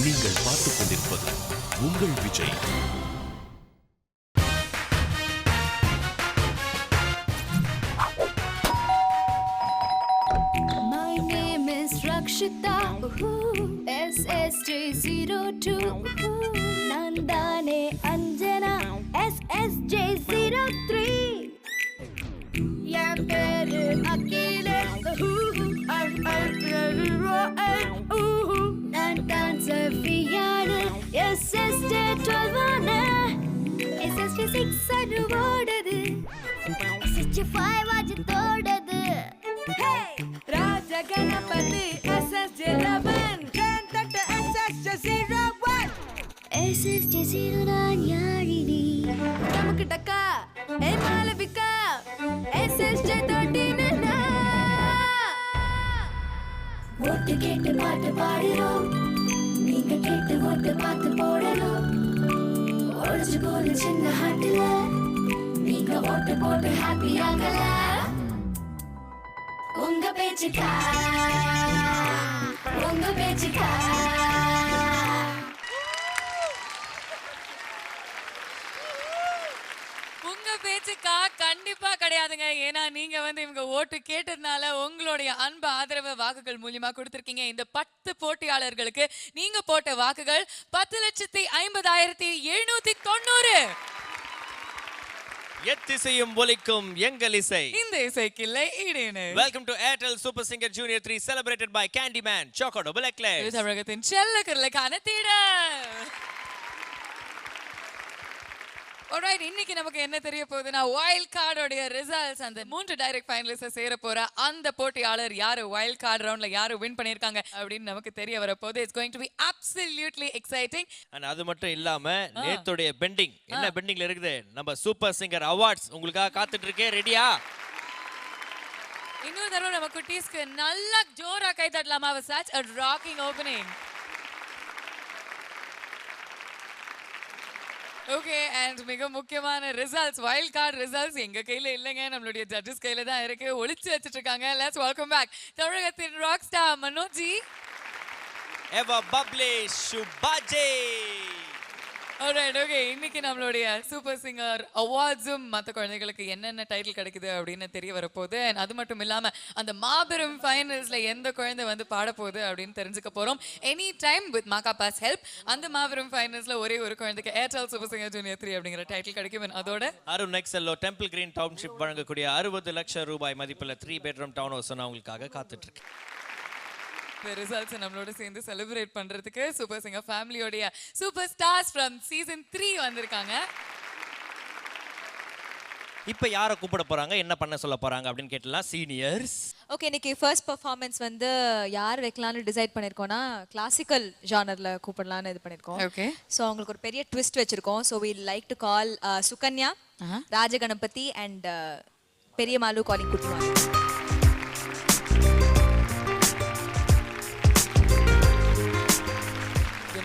நீங்கள் பார்த்துக் கொண்டிருப்பது உங்கள் Vijay. My name is Rakshita, SSJ02. Nandane Anjana, SSJ03. என் பேரு அகிலே, நான் தான் சஃபியானு, SSJ12 SSJ6 அது ஓடுது, SSJ5 அது தோடுது. ராஜ கணபதி SSJ11, SSJ01. SSJ0 நான் யாழினி, நமக்கு டக்கா மாலவிகா, SSJ13. ஓட்டு கேட்டு பாட்டு பாடுறோம், நீங்க கேட்டு ஓட்டு பார்த்து போடணும். ஒழிச்சு போன சின்ன ஹாட்டுல நீங்க ஓட்டு போட்டு ஹாப்பி ஆகல. உங்க பேச்சுக்கா, உங்க பேச்சுக்கா. உங்க பேச்சுக்கா கண்டிப்பா கிடையாதுங்க. ஏன்னா நீங்க இவங்க ஓட்டு கேட்டதுனால உங்களுடைய அன்பு ஆதரவு வாக்குகள் மூலியமா கொடுத்திருக்கீங்க. இந்த 10 போட்டியாளர்களுக்கு நீங்க போட்ட வாக்குகள் 10,50,790. எத்திசையும் ஒலிக்கும் எங்கள் இசை, இந்த இசைக்கில்லை ஈடேனு. Welcome to Airtel super singer junior 3 celebrated by Candyman Choco Double Eclairs. தமிழகத்தின் செல்ல கருளைக்கான தேடல். Alright, இன்னைக்கு நமக்கு என்ன தெரிய போகுதுன்னா வைல்ட் கார்டோட ரிசல்ட்ஸ். அந்த 3 டைரக்ட் ஃபைனலிஸ்ட் சேர போற அந்த போட்டியாளர் யாரு, வைல்ட் கார்டு ரவுண்ட்ல யாரு வின் பண்ணிருக்காங்க அப்படின்னு நமக்கு தெரிய வர போகுது. It's going to be absolutely exciting. and அது மட்டும் இல்லாம நேத்தோட பெண்டிங் என்ன பெண்டிங்ல இருக்குது, நம்ம சூப்பர் சிங்கர் அவார்ட்ஸ் உங்களுக்காக காத்துட்டு இருக்கே. ரெடியா? இன்னொரு தடவை நம்ம குட்டீஸ்க்கு நல்லா ஜோரா கை தட்டலாமா? such a rocking opening. Okay, and மிக முக்கியமான ரிசல்ட்ஸ், வைல்ட் கார்டு ரிசல்ட்ஸ் எங்க கையில இல்லைங்க, நம்மளுடைய ஜட்ஜஸ் கையில தான் இருக்கு. ஒளிச்சு வச்சிட்டு இருக்காங்க. லெட்ஸ் வெல்கம் பேக் தமிழகத்தின் rock star Manoji, ever bubbly சுபாஜே. Alright, okay. இன்னைக்கு நம்மளுடைய சூப்பர் சிங்கர் அவார்ட்ஸும் மற்ற குழந்தைகளுக்கு என்னென்ன டைட்டில் கிடைக்குது அப்படின்னு தெரிய வரப்போகுது. அண்ட் அது மட்டும் இல்லாம அந்த மாபெரும் ஃபைனல்ஸ்ல எந்த குழந்தை பாட போகுது அப்படின்னு தெரிஞ்சுக்க போறோம். எனி டைம் வித் மாகாபாஸ் ஹெல்ப் அந்த மாபெரும் ஃபைனல்ஸ்ல ஒரே ஒரு குழந்தைக்கு ஏர்டெல் சூப்பர் சிங்கர் ஜூனியர் 3 அப்படிங்கிற டைட்டில் கிடைக்கும். அதோட அருண் எக்ஸெல்லோ டெம்பிள் கிரீன் டவுன்ஷிப் வழங்கக்கூடிய 60 லட்சம் ரூபாய் மதிப்புள்ள 3 பெட்ரூம் டவுன் ஹவுஸ் உங்களுக்காக காத்துட்டு இருக்கு. ரிசல்ட்ஸ் நம்மளோட சேர்ந்து செலிப்ரேட் பண்றதுக்கு சூப்பர் சிங்கர் ஃபேமிலியோட சூப்பர் ஸ்டார்ஸ் ஃப்ரம் சீசன் 3 வந்திருக்காங்க. இப்போ யாரை கூப்பிட போறாங்க, என்ன பண்ண சொல்ல போறாங்க அப்படின்னு கேட்டலாம். சீனியர்ஸ், ஓகே, இன்னைக்கு ஃபர்ஸ்ட் பெர்ஃபார்மன்ஸ் யார் வைக்கலாம்னு டிசைட் பண்ணிருக்கோம்னா கிளாசிக்கல் ஜானர்ல கூப்பிடலாம்னு இது பண்ணிருக்கோம். ஓகே, ஸோ அவங்களுக்கு ஒரு பெரிய ட்விஸ்ட் வச்சிருக்கோம். So we like to call Sukanya, Rajaganapathi and Periyamalu calling குட்டுவாங்க.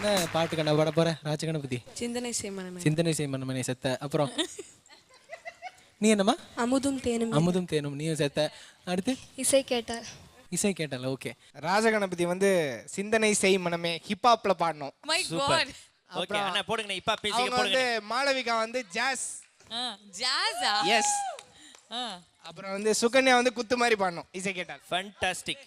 என்ன பாட்டுக்கு நான் பாட போறேன்? ராஜகணபதி சிந்தனை செய்மனமே, சிந்தனை செய்மனமே செத்த. அப்புறம் நீ என்னம்மா? அமுதும் தேனும். அமுதும் தேனும் நீயும் செத்த. அடுத்து இசை கேட்டால். இசை கேட்டால. ஓகே, ராஜகணபதி சிந்தனை செய் மனமே ஹிப்ஹாப்ல பாடணும். My God. ஓகே அண்ணா போடுங்க, இப்ப பேசிங்க அவங்க போடுங்க. மாளவிகா ஜாஸ். ஜாஸா? எஸ். அப்புறம் சுகன்யா குத்து மாதிரி பாடணும். இசை கேட்டால். Fantastic.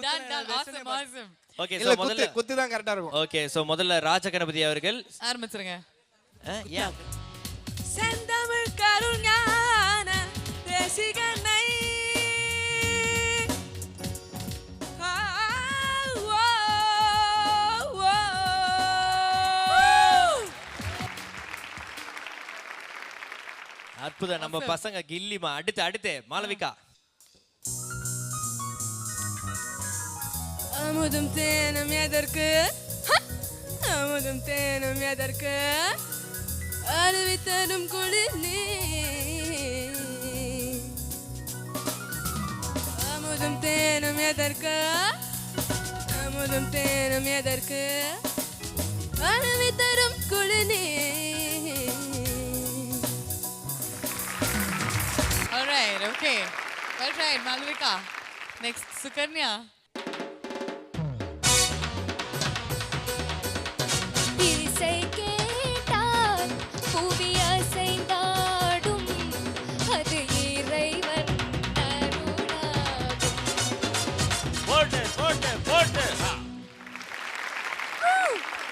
Done awesome awesome. Okay, so முதல்ல குத்து தான் கரெக்ட்டா இருக்கும். ஓகே, சோ முதல்ல ராஜகணபதி அவர்கள் ஆரம்பிச்சிருங்க. யா செந்தமிழ் கருஞான தேசிகனை அற்புதம். நம்ம பசங்க கில்லிமா. அடுத்து மாளவிகா. அமுதும் தேனும் எதற்கு, அமுதும் தேனும் எதற்கு, அருவித்தரும் குளிர்நீ, அமுதும் தேனும் எதற்கு, அமுதும் தேனும் எதற்கு, அருவித்தரும் குளிர்நீ. Alright, okay. Well tried, Malavika. Next, Sukanya.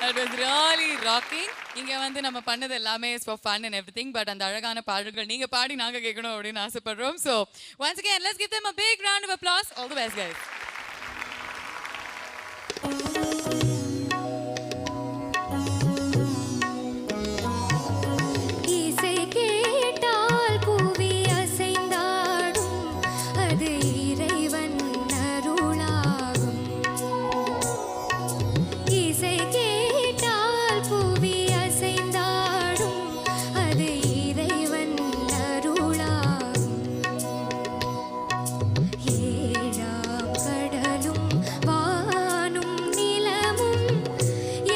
That was really rocking. இங்க வந்து நம்ம பண்ணது எல்லாமே is for fun and everything, but அந்த அழகான பாடல்கள் நீங்க பாடி நாங்க கேட்கணும் அப்படின்னு ஆசைப்படுறோம். So once again, let's give them a big round of applause. All the best, guys. இசை கேட்டால் புவி அசைந்தாடும் அது இறைவன் அருளாகும். இசை கேட்டால் புவி அசைந்தாடும் அது இறைவன் அருளாகும். ஏழாம் கடலும் வானும் நிலமும்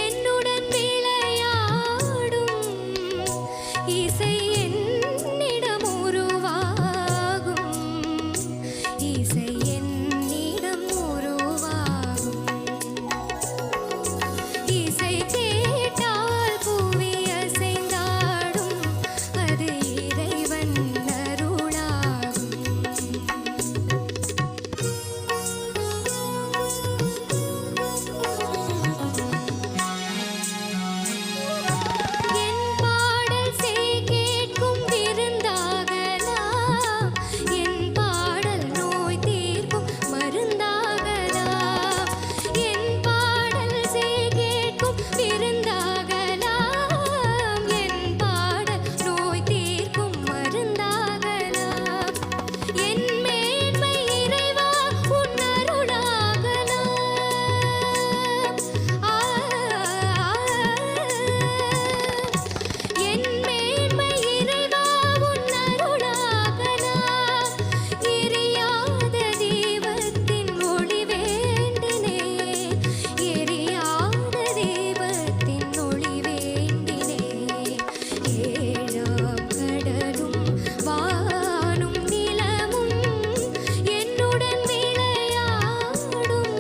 என்னுடன் விளையாடும். இசை என்னிடம் உருவாகும். இசை என்னிடம் உருவாகும். இசை கேட்டால் புவி அசைந்தாடும் அது இறைவன் அருளாகும். என் பாடல் செய் கேட்கும் விருந்தாகலாம். என் பாடல் நோய் தீர்க்கும் மருந்தாகலாம். என் பாடல் செய் கேட்கும் விருந்தாகலாம். என் பாடல் நோய் தீர்க்கும் மருந்தாகலாம். என் மேன்மை இறைவா உன் அருளாகலாம். என் மேன்மை இறைவா உன் அருளாகலாம். எரியாத தீபத்தின் ஒளி வேண்டினேன். எரியாத தீபத்தின் ஒளி வேண்டினேன். ஏழாம் கடலும் வானும் நிலமும் என்னுடன் விளையாடும்.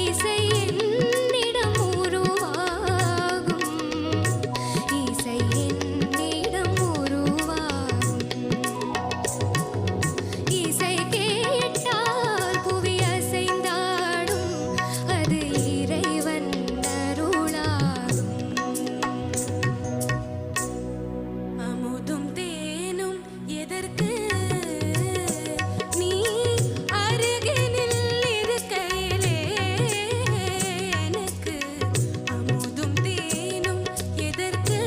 இசை என்னிடம் உருவாகும். இசை என்னிடம் உருவாகும். இசை கேட்டால் புவி அசைந்தாடும் அது இறைவன் அருளாகும். அமுதும் தேனும் எதற்கு நீ அருகினில் இருக்கையிலே எனக்கு. அமுதும் தேனும் எதற்கு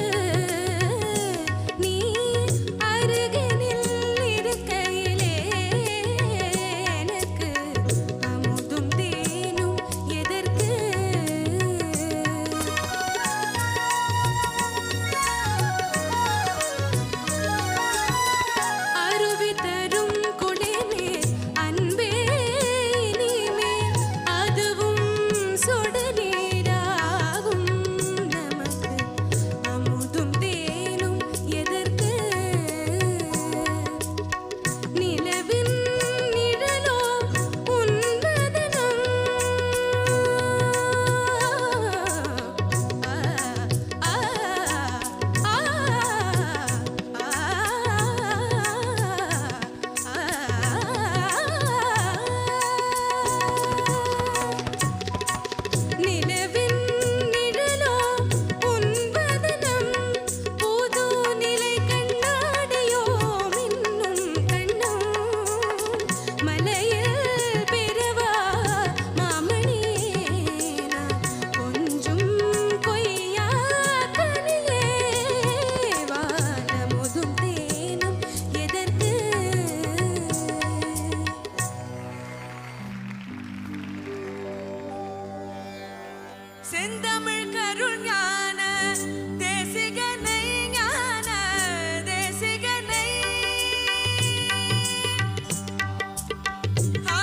நீ அருகினில் இருக்கையிலே எனக்கு. அமுதும் தேனும் எதற்கு. அருவி தரும் குளிரே அன்பே இனிமேல் அதுவும் சுடு நீராகும் நமக்கு. அமுதும் தேனும் எதற்கு. நிலவின் நிழலோ உன்வதனம். நிலவின் நிழலோ உன்வதனம். புது நிலை கண்ணாடியோ மின்னும் கண்ணும். மலையில் பிறவா மாமணியே நான் கொஞ்சம் கொய்யா கனியே. வானமுதும் தேனும் எதற்கு. செந்தமிழ் கருள் ஞான தேசிகனை ஞான தேசிகனை. ஆ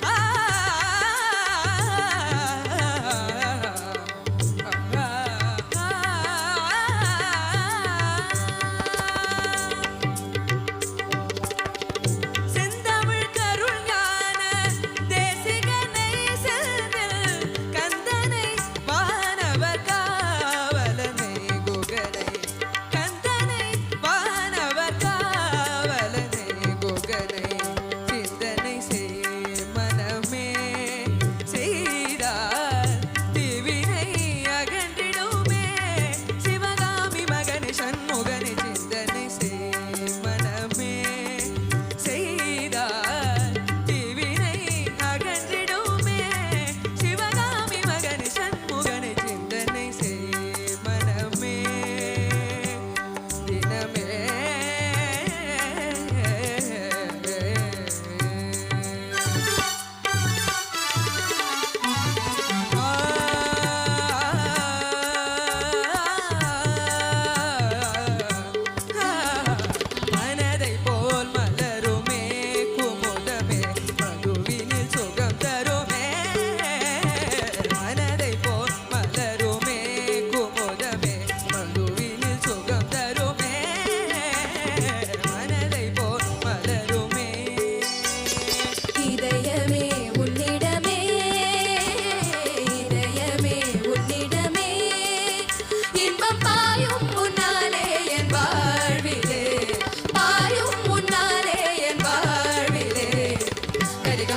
ஆ செந்தமிழ் கருள் ஞான தேசிகனை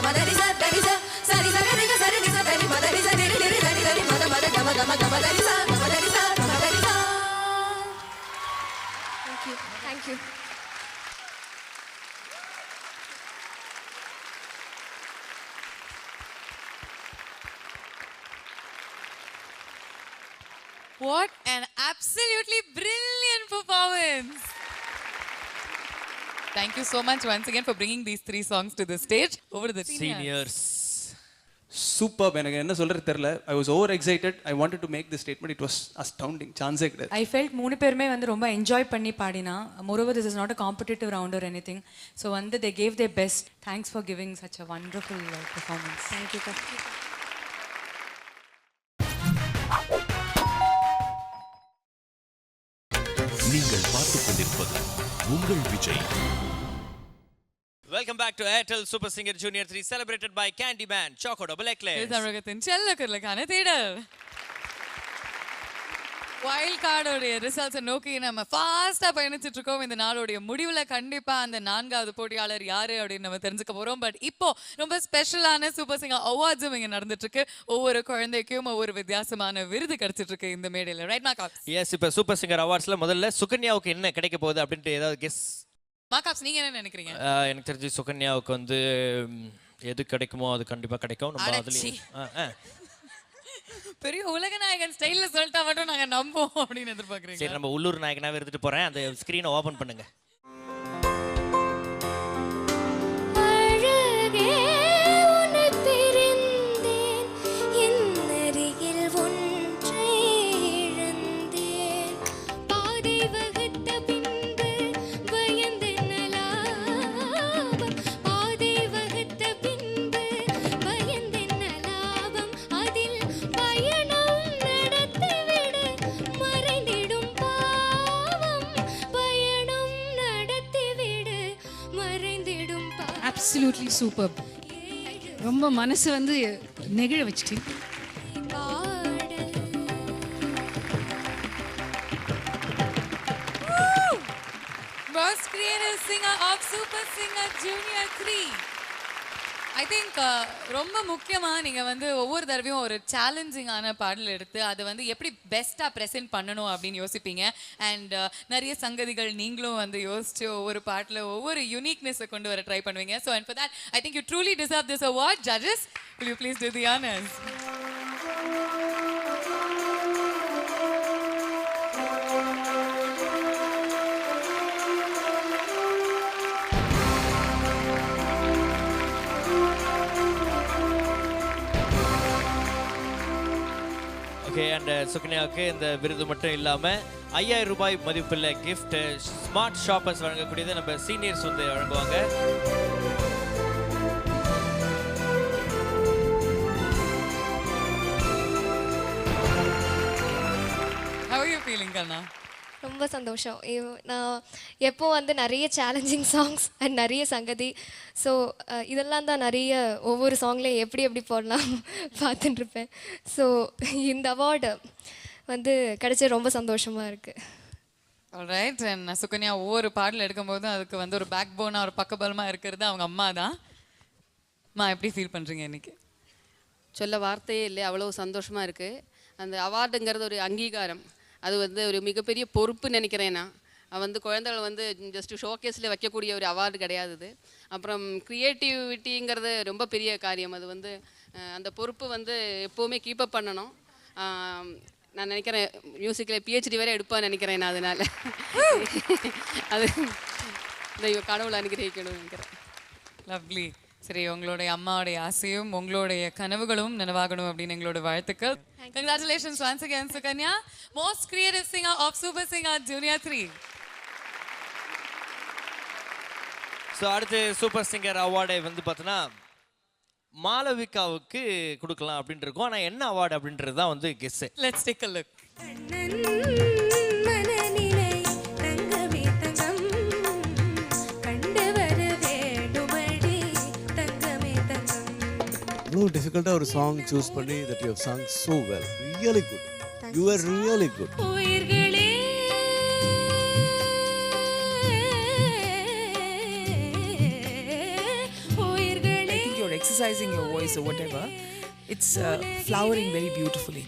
மதரி ச தரி ச சரி ச கரி க சரி ரி ச தரி மதரி ச ரி ரி தரி தரி மத மத கம கம கம தரி ச மதரி ச மதரி ச. Thank you. What an absolutely brilliant performance. Thank you so much once again for bringing these 3 songs to the stage. Over to the seniors. Super. எனக்கு என்ன சொல்றது தெரியல. I was over excited. I wanted to make the statement. It was astounding. சான்ஸே கிடையாது. I felt 3 பேருமே வந்து ரொம்ப enjoy பண்ணி பாடினா. Moreover this is not a competitive round or anything. So வந்து they gave their best. Thanks for giving such a wonderful performance. Thank you. நீங்கள் பார்த்துக் கொண்டிருப்பது உங்கள் Vijay. Welcome back to Airtel super singer junior 3 celebrated by Candyman Choco Double Eclairs. இது தமிழகத்தின் செல்லக்குரலுக்கான தேடல். Wild கார்டோடைய ரிசல்ட்ஸை நோக்கி நம்ம ஃபாஸ்ட்டாக பயணிச்சுட்டு இருக்கோம். இந்த நாளோடைய முடிவில் கண்டிப்பாக அந்த 4வது போட்டியாளர் யாரு அப்படின்னு நம்ம தெரிஞ்சுக்க போகிறோம். பட் இப்போ ரொம்ப ஸ்பெஷலான சூப்பர் சிங்கர் அவார்ட்ஸும் இங்கே நடந்துட்டு இருக்கு. ஒவ்வொரு குழந்தைக்கும் ஒவ்வொரு வித்தியாசமான விருது கிடைச்சிட்டு இருக்கு இந்த மேடையில். Right marks? எஸ், இப்போ சூப்பர் சிங்கர் அவார்ட்ஸ்ல முதல்ல சுகன்யாவுக்கு என்ன கிடைக்க போகுது அப்படின்ட்டு ஏதாவது கெஸ்? மார்க்ஸ் நீங்க என்ன நினைக்கிறீங்க? எனக்கு தெரிஞ்சு சுகன்யாவுக்கு வந்து எது கிடைக்குமோ அது கண்டிப்பா கிடைக்கும். நம்ம அதுலயே பெரிய உலக நாயகன் ஸ்டைல்ல சொல்லிட்டா மட்டும் நாங்க நம்புவோம் அப்படின்னு எதிர்பார்க்கறீங்க. சரி, நம்ம உள்ளூர் நாயகனாவே எடுத்துட்டு போறேன். அந்த ஸ்கிரீனை ஓபன் பண்ணுங்க. அழகே உன்னை பிரிந்தேன் என் அருகில் ஒன்றை இழந்தேன் பாதை வகுத்த பின்பு பயந்தென்னலாபம் பாதை வகுத்த பின்பு பயந்தென்னலாபம் அதில் பயணம் நடத்திவிடு மறைந்திடும் பாவம் பயணம் நடத்திவிடு மறைந்திடும் பாவம். Absolutely super. ரொம்ப மனசு வந்து நெகிழ வச்சுட்டு. Most creative singer of Super Singer Junior 3. I think ரொம்ப முக்கியமா நீங்க வந்து ஒவ்வொரு தடவையும் ஒரு சேலஞ்சிங்கான பாடல் எடுத்து அதை வந்து எப்படி பெஸ்ட்டாக ப்ரெசென்ட் பண்ணணும் அப்படின்னு யோசிப்பீங்க. அண்ட் நிறைய சங்கதிகள் நீங்களும் வந்து யோசிச்சு ஒவ்வொரு பாட்டில் ஒவ்வொரு யூனிக்னஸை கொண்டு வர ட்ரை பண்ணுவீங்க. So and for that I think you truly deserve this award. Judges, will you please do the honors? Okay, and சுகன்யாவுக்கு இந்த விருது மட்டும் இல்லாம 5000 ரூபாய் மதிப்புள்ள கிஃப்ட் ஸ்மார்ட் ஷாப்பர்ஸ் வழங்கக்கூடியதை நம்ம சீனியர்ஸ் வந்து வழங்குவாங்க. How are you feeling, Kanna? ரொம்ப சந்தோஷம். நான் எப்போ வந்து நிறைய சேலஞ்சிங் சாங்ஸ் அண்ட் நிறைய சங்கதி, ஸோ இதெல்லாம் தான் நிறைய ஒவ்வொரு சாங்லேயும் எப்படி எப்படி போடலாம் பார்த்துட்டுருப்பேன். ஸோ இந்த அவார்டு வந்து கிடைச்சது ரொம்ப சந்தோஷமாக இருக்குது. ஆல்ரைட். அண்ட் சுகன்யா ஒவ்வொரு பாடல் எடுக்கும்போதும் அதுக்கு வந்து ஒரு பேக் போனாக ஒரு பக்கபலமாக இருக்கிறது அவங்க அம்மா தான். அம்மா எப்படி ஃபீல் பண்ணுறீங்க இன்னைக்கு? சொல்ல வார்த்தையே இல்லை, அவ்வளோ சந்தோஷமாக இருக்குது. அந்த அவார்டுங்கிறது ஒரு அங்கீகாரம், அது வந்து ஒரு மிகப்பெரிய பொறுப்பு நினைக்கிறேன். நான் வந்து குழந்தைகள் வந்து ஜஸ்ட் ஷோகேஸில் வைக்கக்கூடிய ஒரு அவார்டு கிடையாது இது. அப்புறம் க்ரியேட்டிவிட்டிங்கிறது ரொம்ப பெரிய காரியம். அது வந்து அந்த பொறுப்பு வந்து எப்போவுமே கீப்பப் பண்ணணும். நான் நினைக்கிறேன் மியூசிக்கில் பிஹெச்டி வேறு எடுப்பான்னு நினைக்கிறேன் நான். அதனால் அது இந்த கடவுளை அனுகிரகிக்கணும்னு நினைக்கிறேன். லவ்லி. சரி, உங்களுடைய அம்மாவுடைய ஆசையும் உங்களுடைய கனவுகளும் நினைவாகணும் அப்படின்னு எங்களோட வாழ்த்துக்கள். Congratulations once again, Sukanya, most creative singer of Super Singer Junior 3. So அடுத்து சூப்பர் சிங்கர் அவார்டை வந்து பார்த்தோன்னா மாளவிகாவுக்கு கொடுக்கலாம் அப்படின்ட்டு இருக்கோம். ஆனால் என்ன அவார்டு அப்படின்றது தான் வந்து Guess. Let's take a look. இவ்வளோ டிஃபிகல்ட்டாக ஒரு சாங் சூஸ் பண்ணி that you have sung so well. Really good. You were really good. I think your exercising your voice or whatever, it's flowering very beautifully.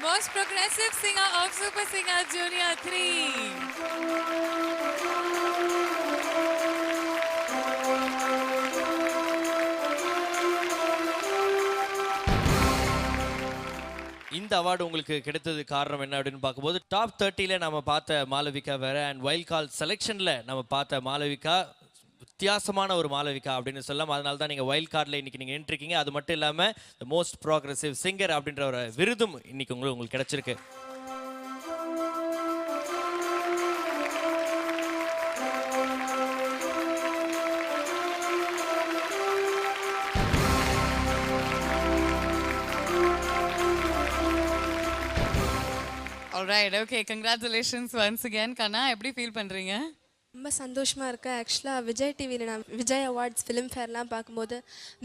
Most progressive singer of Super Singer Junior 3. இந்த award உங்களுக்கு கிடைத்தது காரணம் என்ன அப்படின்னு பார்க்கும்போது top 30ல நம்ம பார்த்த மாளவிகா வேற அண்ட் வைல்ட் கால் செலெக்ஷன்ல நம்ம பார்த்த மாளவிகா வித்தியாசமான ஒரு மாளவிகா அப்படின்னு சொல்லலாம். அதனால தான் நீங்கள் வைல்ட் கார்டில் இன்னைக்கு நீங்கள் நின்றுருக்கீங்க. அது மட்டும் இல்லாமல் த மோஸ்ட் ப்ராக்ரெசிவ் சிங்கர் அப்படின்ற ஒரு விருதும் இன்னைக்கு உங்களுக்கு கிடைச்சிருக்கு. Alright, okay, congratulations once again. கண்ணா எப்படி ஃபீல் பண்றீங்க? ரொம்ப சந்தோஷமாக இருக்கேன். ஆக்சுவலாக விஜய் டிவியில் நான் விஜய் அவார்ட்ஸ் ஃபிலிம்ஃபேர்லாம் பார்க்கும்போது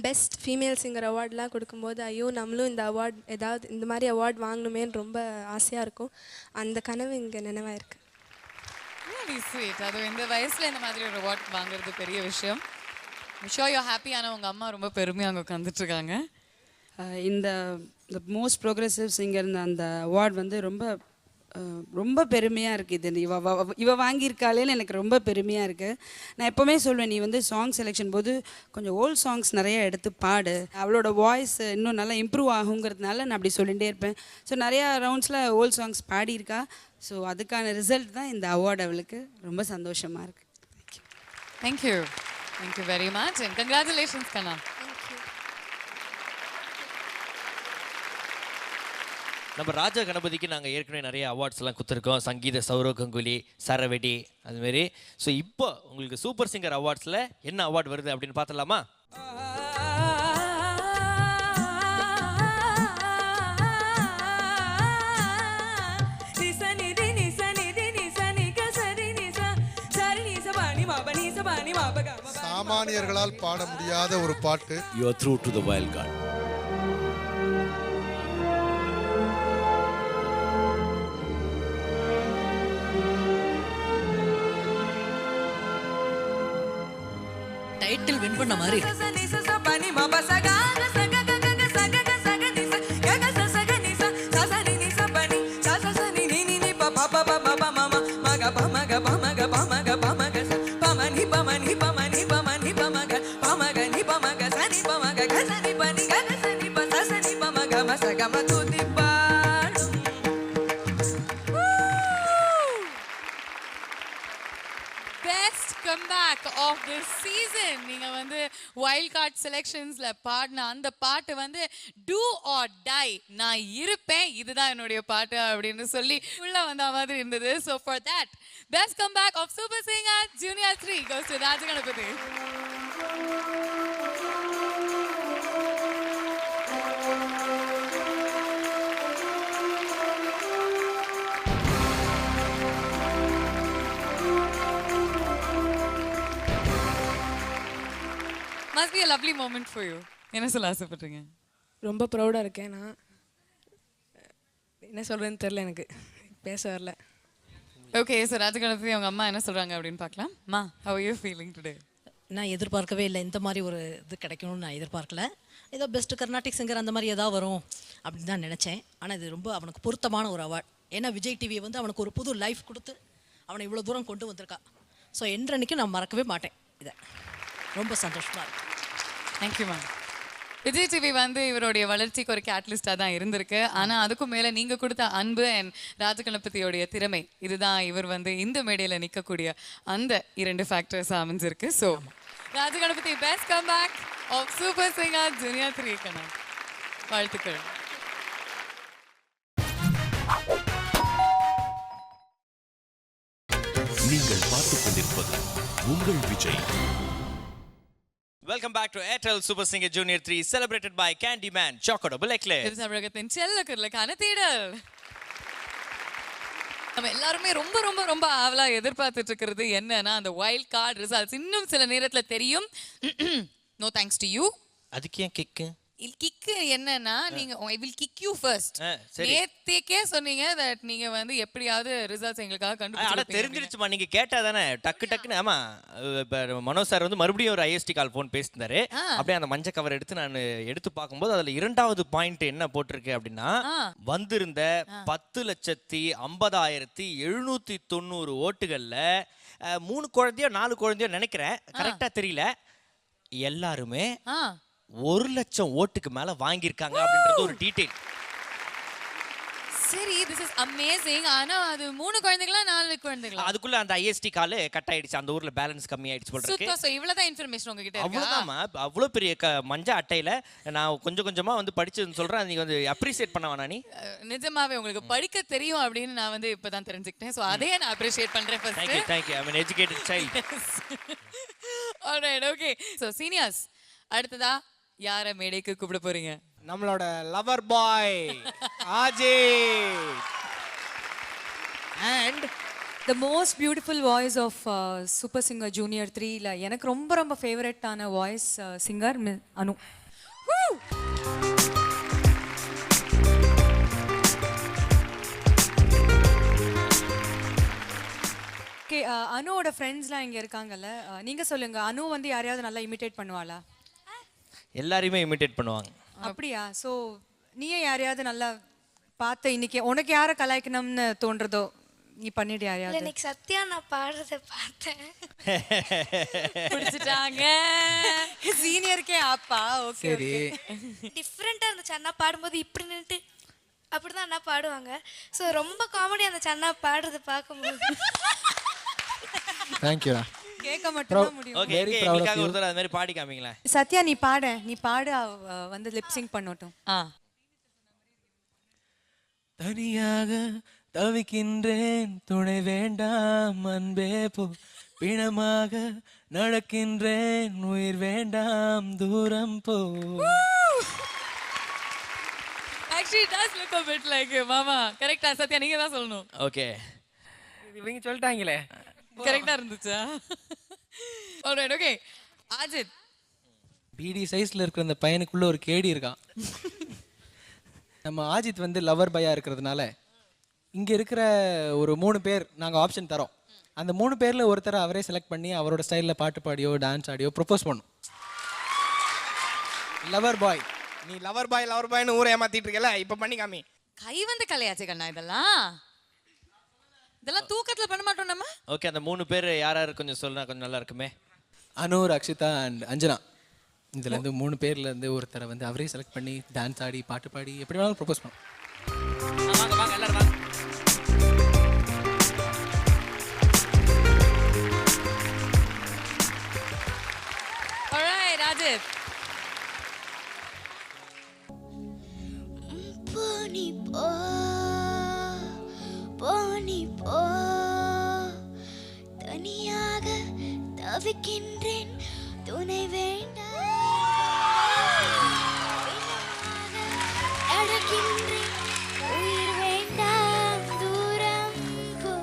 பெஸ்ட் ஃபீமேல் சிங்கர் அவார்ட்லாம் கொடுக்கும்போது ஐயோ நம்மளும் இந்த அவார்ட் ஏதாவது இந்த மாதிரி அவார்ட் வாங்கணுமேன்னு ரொம்ப ஆசையாக இருக்கும். அந்த கனவு இங்கே நினைவாயிருக்கு. Really sweet. அது இந்த வயசுல இந்த மாதிரி ஒரு அவார்ட் வாங்குறது பெரிய விஷயம். I'm sure you're happy. ஆனால் உங்கள் அம்மா ரொம்ப பெருமையாக அங்கே உட்காந்துட்டு இருக்காங்க. இந்த மோஸ்ட் ப்ரோக்ரெசிவ் சிங்கர் அந்த அவார்ட் வந்து ரொம்ப பெருமையாக இருக்குது. இது இவ வாங்கியிருக்காளேன்னு எனக்கு ரொம்ப பெருமையாக இருக்குது. நான் எப்போவுமே சொல்வேன், நீ வந்து சாங் செலெக்ஷன் போது கொஞ்சம் ஓல்ட் சாங்ஸ் நிறைய எடுத்து பாடு, அவளோட வாய்ஸ் இன்னும் நல்லா இம்ப்ரூவ் ஆகுங்கிறதுனால நான் அப்படி சொல்லிகிட்டே இருப்பேன். ஸோ நிறையா ரவுண்ட்ஸில் ஓல்ட் சாங்ஸ் பாடியிருக்கா. ஸோ அதுக்கான ரிசல்ட் தான் இந்த அவார்டு. அவளுக்கு ரொம்ப சந்தோஷமாக இருக்குது. Thank you thank you very much and congratulations கண்ணா. நம்ம ராஜா கணபதிக்கு நாங்கள் ஏற்கனவே நிறைய அவார்ட்ஸ் எல்லாம் கொடுத்துருக்கோம். சங்கீத சௌரவ் கங்குலி, சரவெடி, அதுமாரி. ஸோ இப்போ உங்களுக்கு சூப்பர் சிங்கர் அவார்ட்ஸில் என்ன அவார்டு வருது அப்படின்னு பார்த்துடலாமா? சாமானியர்களால் பாட முடியாத ஒரு பாட்டு. You are through to the wild card. Title win பண்ண மாதிரி. Best comeback of the season. நீங்க வந்து வைல்ட் கார்ட் செலெக்ஷன்ஸ்ல பாடின அந்த பாட்டு வந்து டூ ஆர் டை, நான் இருப்பேன், இதுதான் என்னுடைய பாட்டு அப்படின்னு சொல்லி உள்ள வந்த மாதிரி இருந்தது. So for that, best comeback of Super Singer Junior 3 goes to Raja Ganapathy. Must be a lovely moment for you. என்ன சொல்ல ஆசைப்படுறீங்க? ரொம்ப ப்ரௌடாக இருக்கேன். நான் என்ன சொல்கிறேன்னு தெரில, எனக்கு பேச வரல. ஓகே, ஸோ ராஜகணபதி அவங்க அம்மா என்ன சொல்கிறாங்க அப்படின்னு பார்க்கலாம். அம்மா, how are you feeling today? நான் எதிர்பார்க்கவே இல்லை, இந்த மாதிரி ஒரு இது கிடைக்கணும்னு நான் எதிர்பார்க்கல. ஏதோ பெஸ்ட் கர்நாடிக் சிங்கர் அந்த மாதிரி ஏதாவது வரும் அப்படின்னு தான் நினச்சேன். ஆனால் இது ரொம்ப அவனுக்கு பொருத்தமான ஒரு அவார்ட். ஏன்னா விஜய் டிவியை வந்து அவனுக்கு ஒரு புது லைஃப் கொடுத்து அவனை இவ்வளோ தூரம் கொண்டு வந்திருக்கா. ஸோ என்றன்னைக்கும் நான் மறக்கவே மாட்டேன் இதை. ரொம்ப சந்தோஷமாக இருக்கு. Thank you ma'am. விஜய் டிவி வந்து இவருடைய வளர்ச்சிக்கு ஒரு கேட்டலிஸ்டாக தான் இருந்திருக்கு. ஆனால் அதுக்கும் மேலே நீங்கள் கொடுத்த அன்பு அண்ட் ராஜகணபதியோடைய திறமை, இதுதான் இவர் வந்து இந்த மேடையில் நிற்கக்கூடிய அந்த 2 ஃபேக்டர்ஸாக அமைஞ்சிருக்கு. So Rajaganapathi, best come back of super singer junior 3 கண்ணா, வாழ்த்துக்கள். நீங்கள் பார்த்துக் கொண்டிருப்பது உங்கள் Vijay. Welcome back to Airtel Super Singer Junior 3, celebrated by Candyman Choco Double Eclair. இது தமிழகத்தின் செல்லக்குரலுக்கான தேடல். நம்ம எல்லாருமே ரொம்ப ரொம்ப ரொம்ப ஆவலா எதிர்பார்த்துட்டு இருக்கிறது என்னன்னா அந்த வைல்ட் கார்டு ரிசல்ட்ஸ். இன்னும் சில நேரத்துல தெரியும். No thanks to you. அதுக்கு ஏன் கிக்கு? கிக்கு என்னன்னா நீங்க I will kick you first. சரி. நேத்துக்கே சொன்னீங்க that நீங்க வந்து எப்படியாவது ரிசல்ட்ஸ் எங்களுக்காக அட கண்டுபிடிச்சு தெரிஞ்சிருச்சுமா, நீங்க கேட்டா தானே டக்குன்னு. ஆமா, இப்ப மனோஜ் சார் வந்து மறுபடியும் ஒரு ஐஎஸ்டி கால் போன் பேசினாரு. அப்படியே அந்த மஞ்சள் கவர் எடுத்து நான் எடுத்து பார்க்கும்போது அதுல 2வது பாயிண்ட் என்ன போட்டிருக்கு அப்படின்னா, வந்திருந்த 10,50,790 ஓட்டுகள்ல 3 குழந்தையோ 4 குழந்தையோ நினைக்கிறேன், கரெக்டா தெரியல, எல்லாருமே 1,00,000 ஓட்டுக்கு மேல வாங்கியிருக்காங்க அப்படின்றது ஒரு டீடைல். சரி, this is amazing. ஆனா அது 3 குழந்தைகளா 4 குழந்தைகளா? அதுக்குள்ள அந்த ஐஎஸ்டி கால் கட் ஆயிடுச்சு, அந்த ஊர்ல பேலன்ஸ் கம்மி ஆயிடுச்சு போல இருக்கு. சோ இவ்வளவுதான் இன்ஃபர்மேஷன் உங்ககிட்ட இருக்கா? அவ்வளவுதான்மா. அவ்வளவு பெரிய மஞ்ச அட்டையில நான் கொஞ்சம் கொஞ்சமா வந்து படிச்சதுன்னு சொல்றேன். நீங்க வந்து அப்ரிஷியேட் பண்ண வேணா நீ. நிஜமாவே உங்களுக்கு படிக்க தெரியும் அப்படின்னு நான் வந்து இப்பதான் தெரிஞ்சுக்கிட்டேன். சோ அதையே நான் அப்ரிஷியேட் பண்றேன் first. Thank you. I'm an educated child. Alright, okay. So seniors, அடுத்ததா யார மேடைக்கு கூப்பிட போறீங்க? நம்மளோட lover boy Ajith. And the most beautiful voice of Super Singer Junior 3 ல எனக்கு ரொம்ப ஃபேவரட் ஆன வாய்ஸ் சிங்கர் அனு. ஓகே, அனுவோட ஃப்ரெண்ட்ஸ்லாம் இங்க இருக்காங்கல்ல, நீங்க சொல்லுங்க, அனு வந்து யாரையாவது நல்லா இமிட்டேட் பண்ணுவாளா? எல்லாரையுமே இமிட்டேட் பண்ணுவாங்க. அப்படியா? சோ நீயே யாரையாவது நல்லா பார்த்த இன்னைக்கு உனக்கு யாரை கலாய்க்கணும்னு தோன்றதோ நீ பண்ணிட்டு யாரையாவது? எனக்கு சத்யா நான் பாடுறத பார்த்தேன். பிடிச்சிட்டாங்க. சீனியர்க்கே ஆப்பா. ஓகே சரி. டிஃப்ரெண்டா இருந்துச்சு அண்ணா பாடும்போது. இப்படி நின்னுட்டு அப்படிதான் அண்ணா பாடுவாங்க. ஸோ ரொம்ப காமெடியா இருந்துச்சு அண்ணா பாடுறத பார்க்கும்போது. தேங்க்யூ. கேட்க மட்டும் தான் முடியும். ஓகே, எங்களுக்காக ஒரு தடவை அது மாதிரி பாடி காமிங்களா? சத்யா நீ பாடு, வந்து லிப் சிங்க் பண்ணட்டும். தனியாக தவிக்கின்றேன், துணை வேண்டாம் அன்பே போ, பிணமாக நடக்கின்றேன், உயிர் வேண்டாம் தூரம் போ. Actually it does look a bit like மாமா. கரெக்ட்டா சத்யா நீங்க தான் சொல்லணும். ஓகே. இவங்க சொல்லிட்டாங்களே. கரெக்ட்டா இருந்துச்சா? Alright, okay. அஜித். பிடி சைஸ்ல இருக்கிற அந்த பையனுக்குள்ள ஒரு கேடி இருக்கான். நம்ம அஜித் வந்து லவர் பாயா இருக்கிறதுனால இங்க இருக்கிற ஒரு 3 பேர் நாங்க ஆப்ஷன் தரோம். அந்த 3 பேர்ல ஒருத்தரை அவரே செலக்ட் பண்ணி அவரோட ஸ்டைல்ல பாட்டு பாடியோ டான்ஸ் ஆடியோ ப்ரொபோஸ் பண்ணும். Lover boy. நீ லவர் பாய்னு ஊரை ஏமாத்திட்டு இருக்கல, இப்ப பண்ணி காமி. கை வந்து கலையாச்சு கண்ணா இதெல்லாம் தூக்கத்துல பண்ண மாட்டோம் நம்ம. ஓகே, அந்த 3 பேர் யாராரு கொஞ்சம் சொன்னா கொஞ்சம் நல்லா இருக்குமே. அனு, அக்ஷிதா அண்ட் அஞ்சனா. இதுல இருந்து 3 பேர்ல இருந்து ஒருத்தரை வந்து அவரே செலக்ட் பண்ணி டான்ஸ் ஆடி பாட்டு பாடி எப்படி வேணாலும் ப்ரொபோஸ் பண்ணும். வாங்க எல்லாரும் வாங்க. Alright, Ajit. போனி போ தனியாக தவிக்கின்றேன், துணை வேண்டாம் நடக்கின்றேன், உயிர் வேண்டாம் தூரம் போ.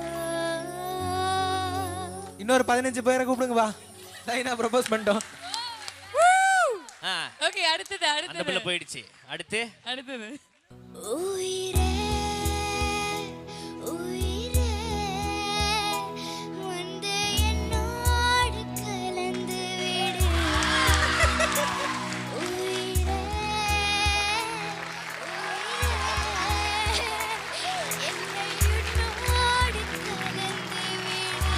இன்னொரு 15 பேரை கூப்பிடுங்க வா. லைனா ப்ரொபோஸ் பண்ணிட்டோம். ஓகே, அடுத்தது அந்த பிள்ளை போயிடுச்சு. அடுத்தது உயிரே உயிரே வந்து என்னோடு கலந்து விடு. உயிரே என்னை உன்னோடு கலந்து விடு.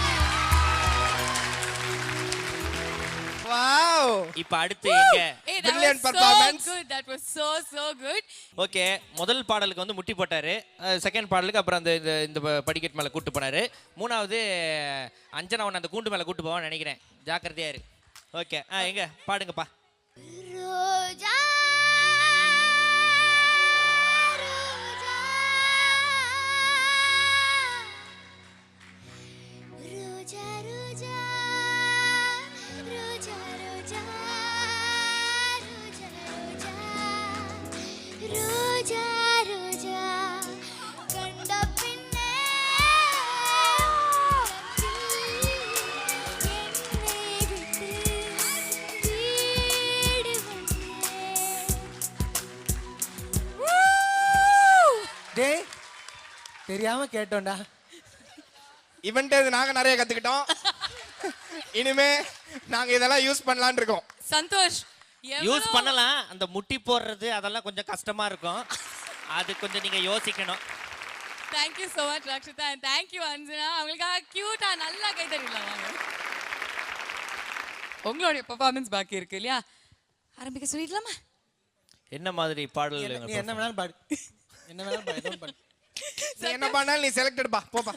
வாவ். இப்ப அடுத்து எங்க Brilliant performance. That was so good. Okay, முதல் பாடலுக்கு வந்து முட்டி போட்டாரு. செகண்ட் பாடலுக்கு அப்புறம் அந்த இந்த படிக்கட் மேல கூட்டு போனாரு. 3வது அஞ்சனா அந்த கூண்டு மேல கூட்டு போவான்னு நினைக்கிறேன். ஜாக்கிரதையா இரு. ஓகே, எங்க பாடுங்கப்பா. ரோஜா ரோஜா ரோஜா ரோஜா ரோஜா ரோஜா ரோஜா கண்ட பின்னே என்னை விட்டு வீடு வந்தேன். டேய் தெரியாம கேட்டோம்டா. இவன்ட்டு இது நாங்க நிறைய கத்துக்கிட்டோம். இனிமே நாங்க இதெல்லாம் யூஸ் பண்ணலாம்னு இருக்கோம். சந்தோஷ் யூஸ் பண்ணலாம். அந்த முட்டி போடுறது அதெல்லாம் கொஞ்சம் கஷ்டமா இருக்கும். அது கொஞ்சம் நீங்க யோசிக்கணும். Thank you so much Rakshita and thank you Anjana. அவங்களுக்காக கியூட்டா நல்லா கை தட்டிடலாம் வாங்க. உங்களுடைய பெர்ஃபார்மன்ஸ் பாக்கி இருக்கு இல்லையா? ஆரம்பிக்க சொல்லிடலாமா? என்ன மாதிரி பாடல்? நீ என்ன வேணாலும் பாடு. என்ன வேணாலும் பாடு. டோன்ட் பாடு. நீ என்ன பண்ணாலும் நீ செலக்டட் பா. போப்பா.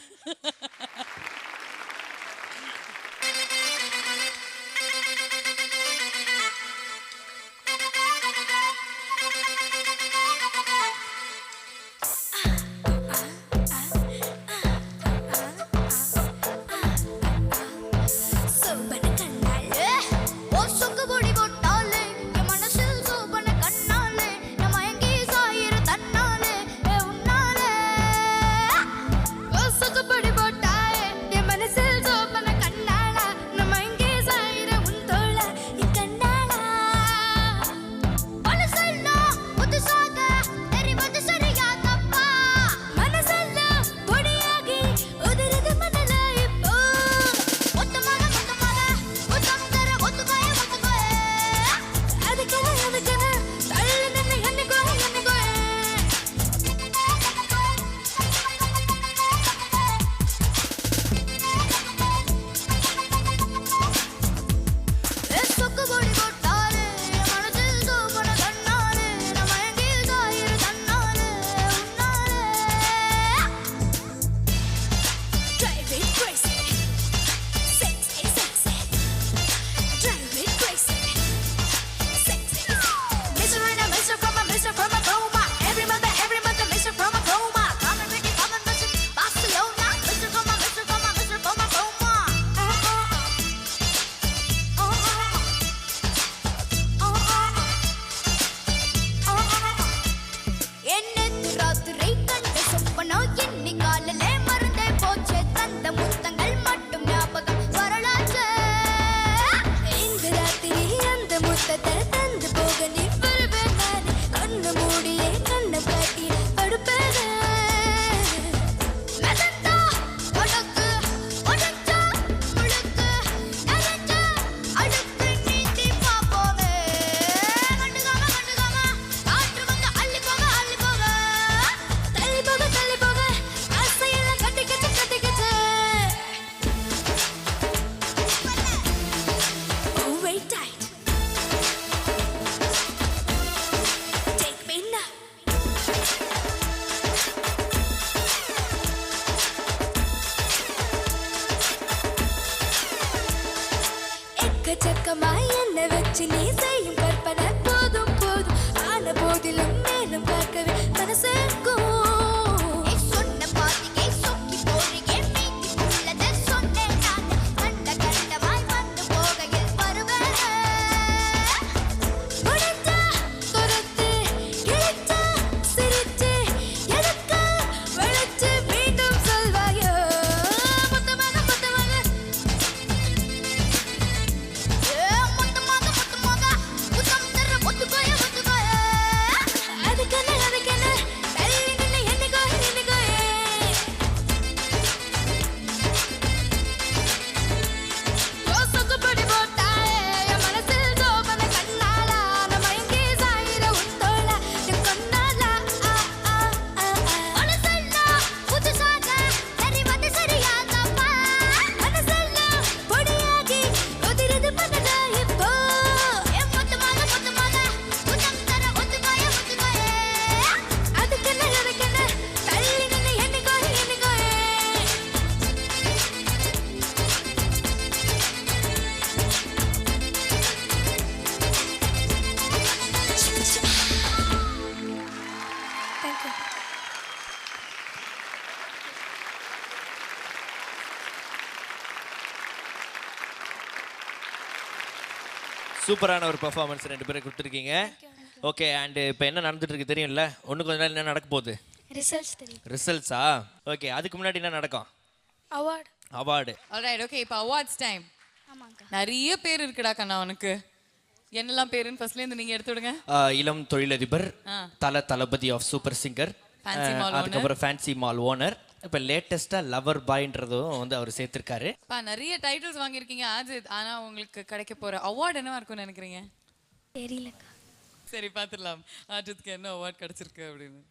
சூப்பரான ஒரு பெர்ஃபார்மன்ஸ் ரெண்டு பேரும் கொடுத்துருக்கீங்க. ஓகே, அண்ட் இப்போ என்ன நடந்துட்டு இருக்கு தெரியும்ல? ஒன்று கொஞ்ச நாள் என்ன நடக்க போகுது? ரிசல்ட்ஸ் தெரியும். ரிசல்ட்ஸா? ஓகே, அதுக்கு முன்னாடி என்ன நடக்கும்? அவார்டு. ஆல்ரைட், ஓகே, இப்போ அவார்ட்ஸ் டைம். நிறைய பேர் இருக்குடா கண்ணா உனக்கு. என்னெல்லாம் பேருன்னு ஃபர்ஸ்ட்ல இருந்து நீங்க எடுத்து விடுங்க. இளம் தொழிலதிபர், தளபதி of super singer, Fancy Mall owner. அதுக்கப்புறம் ஃபேன்சி மால் ஓனர். இப்போ லேட்டஸ்ட்டாக லவர் பாய்ன்றதும் வந்து அவர் சேர்த்துருக்காரு. நிறைய டைட்டில்ஸ் வாங்கியிருக்கீங்க ஆஜித். ஆனா உங்களுக்கு கிடைக்க போற அவார்ட் என்னவா இருக்கும்னு நினைக்கிறீங்க? தெரியலக்கா. சரி பார்த்துடலாம் ஆஜித்க்கு என்ன அவார்ட் கிடைச்சிருக்கு அப்படின்னு.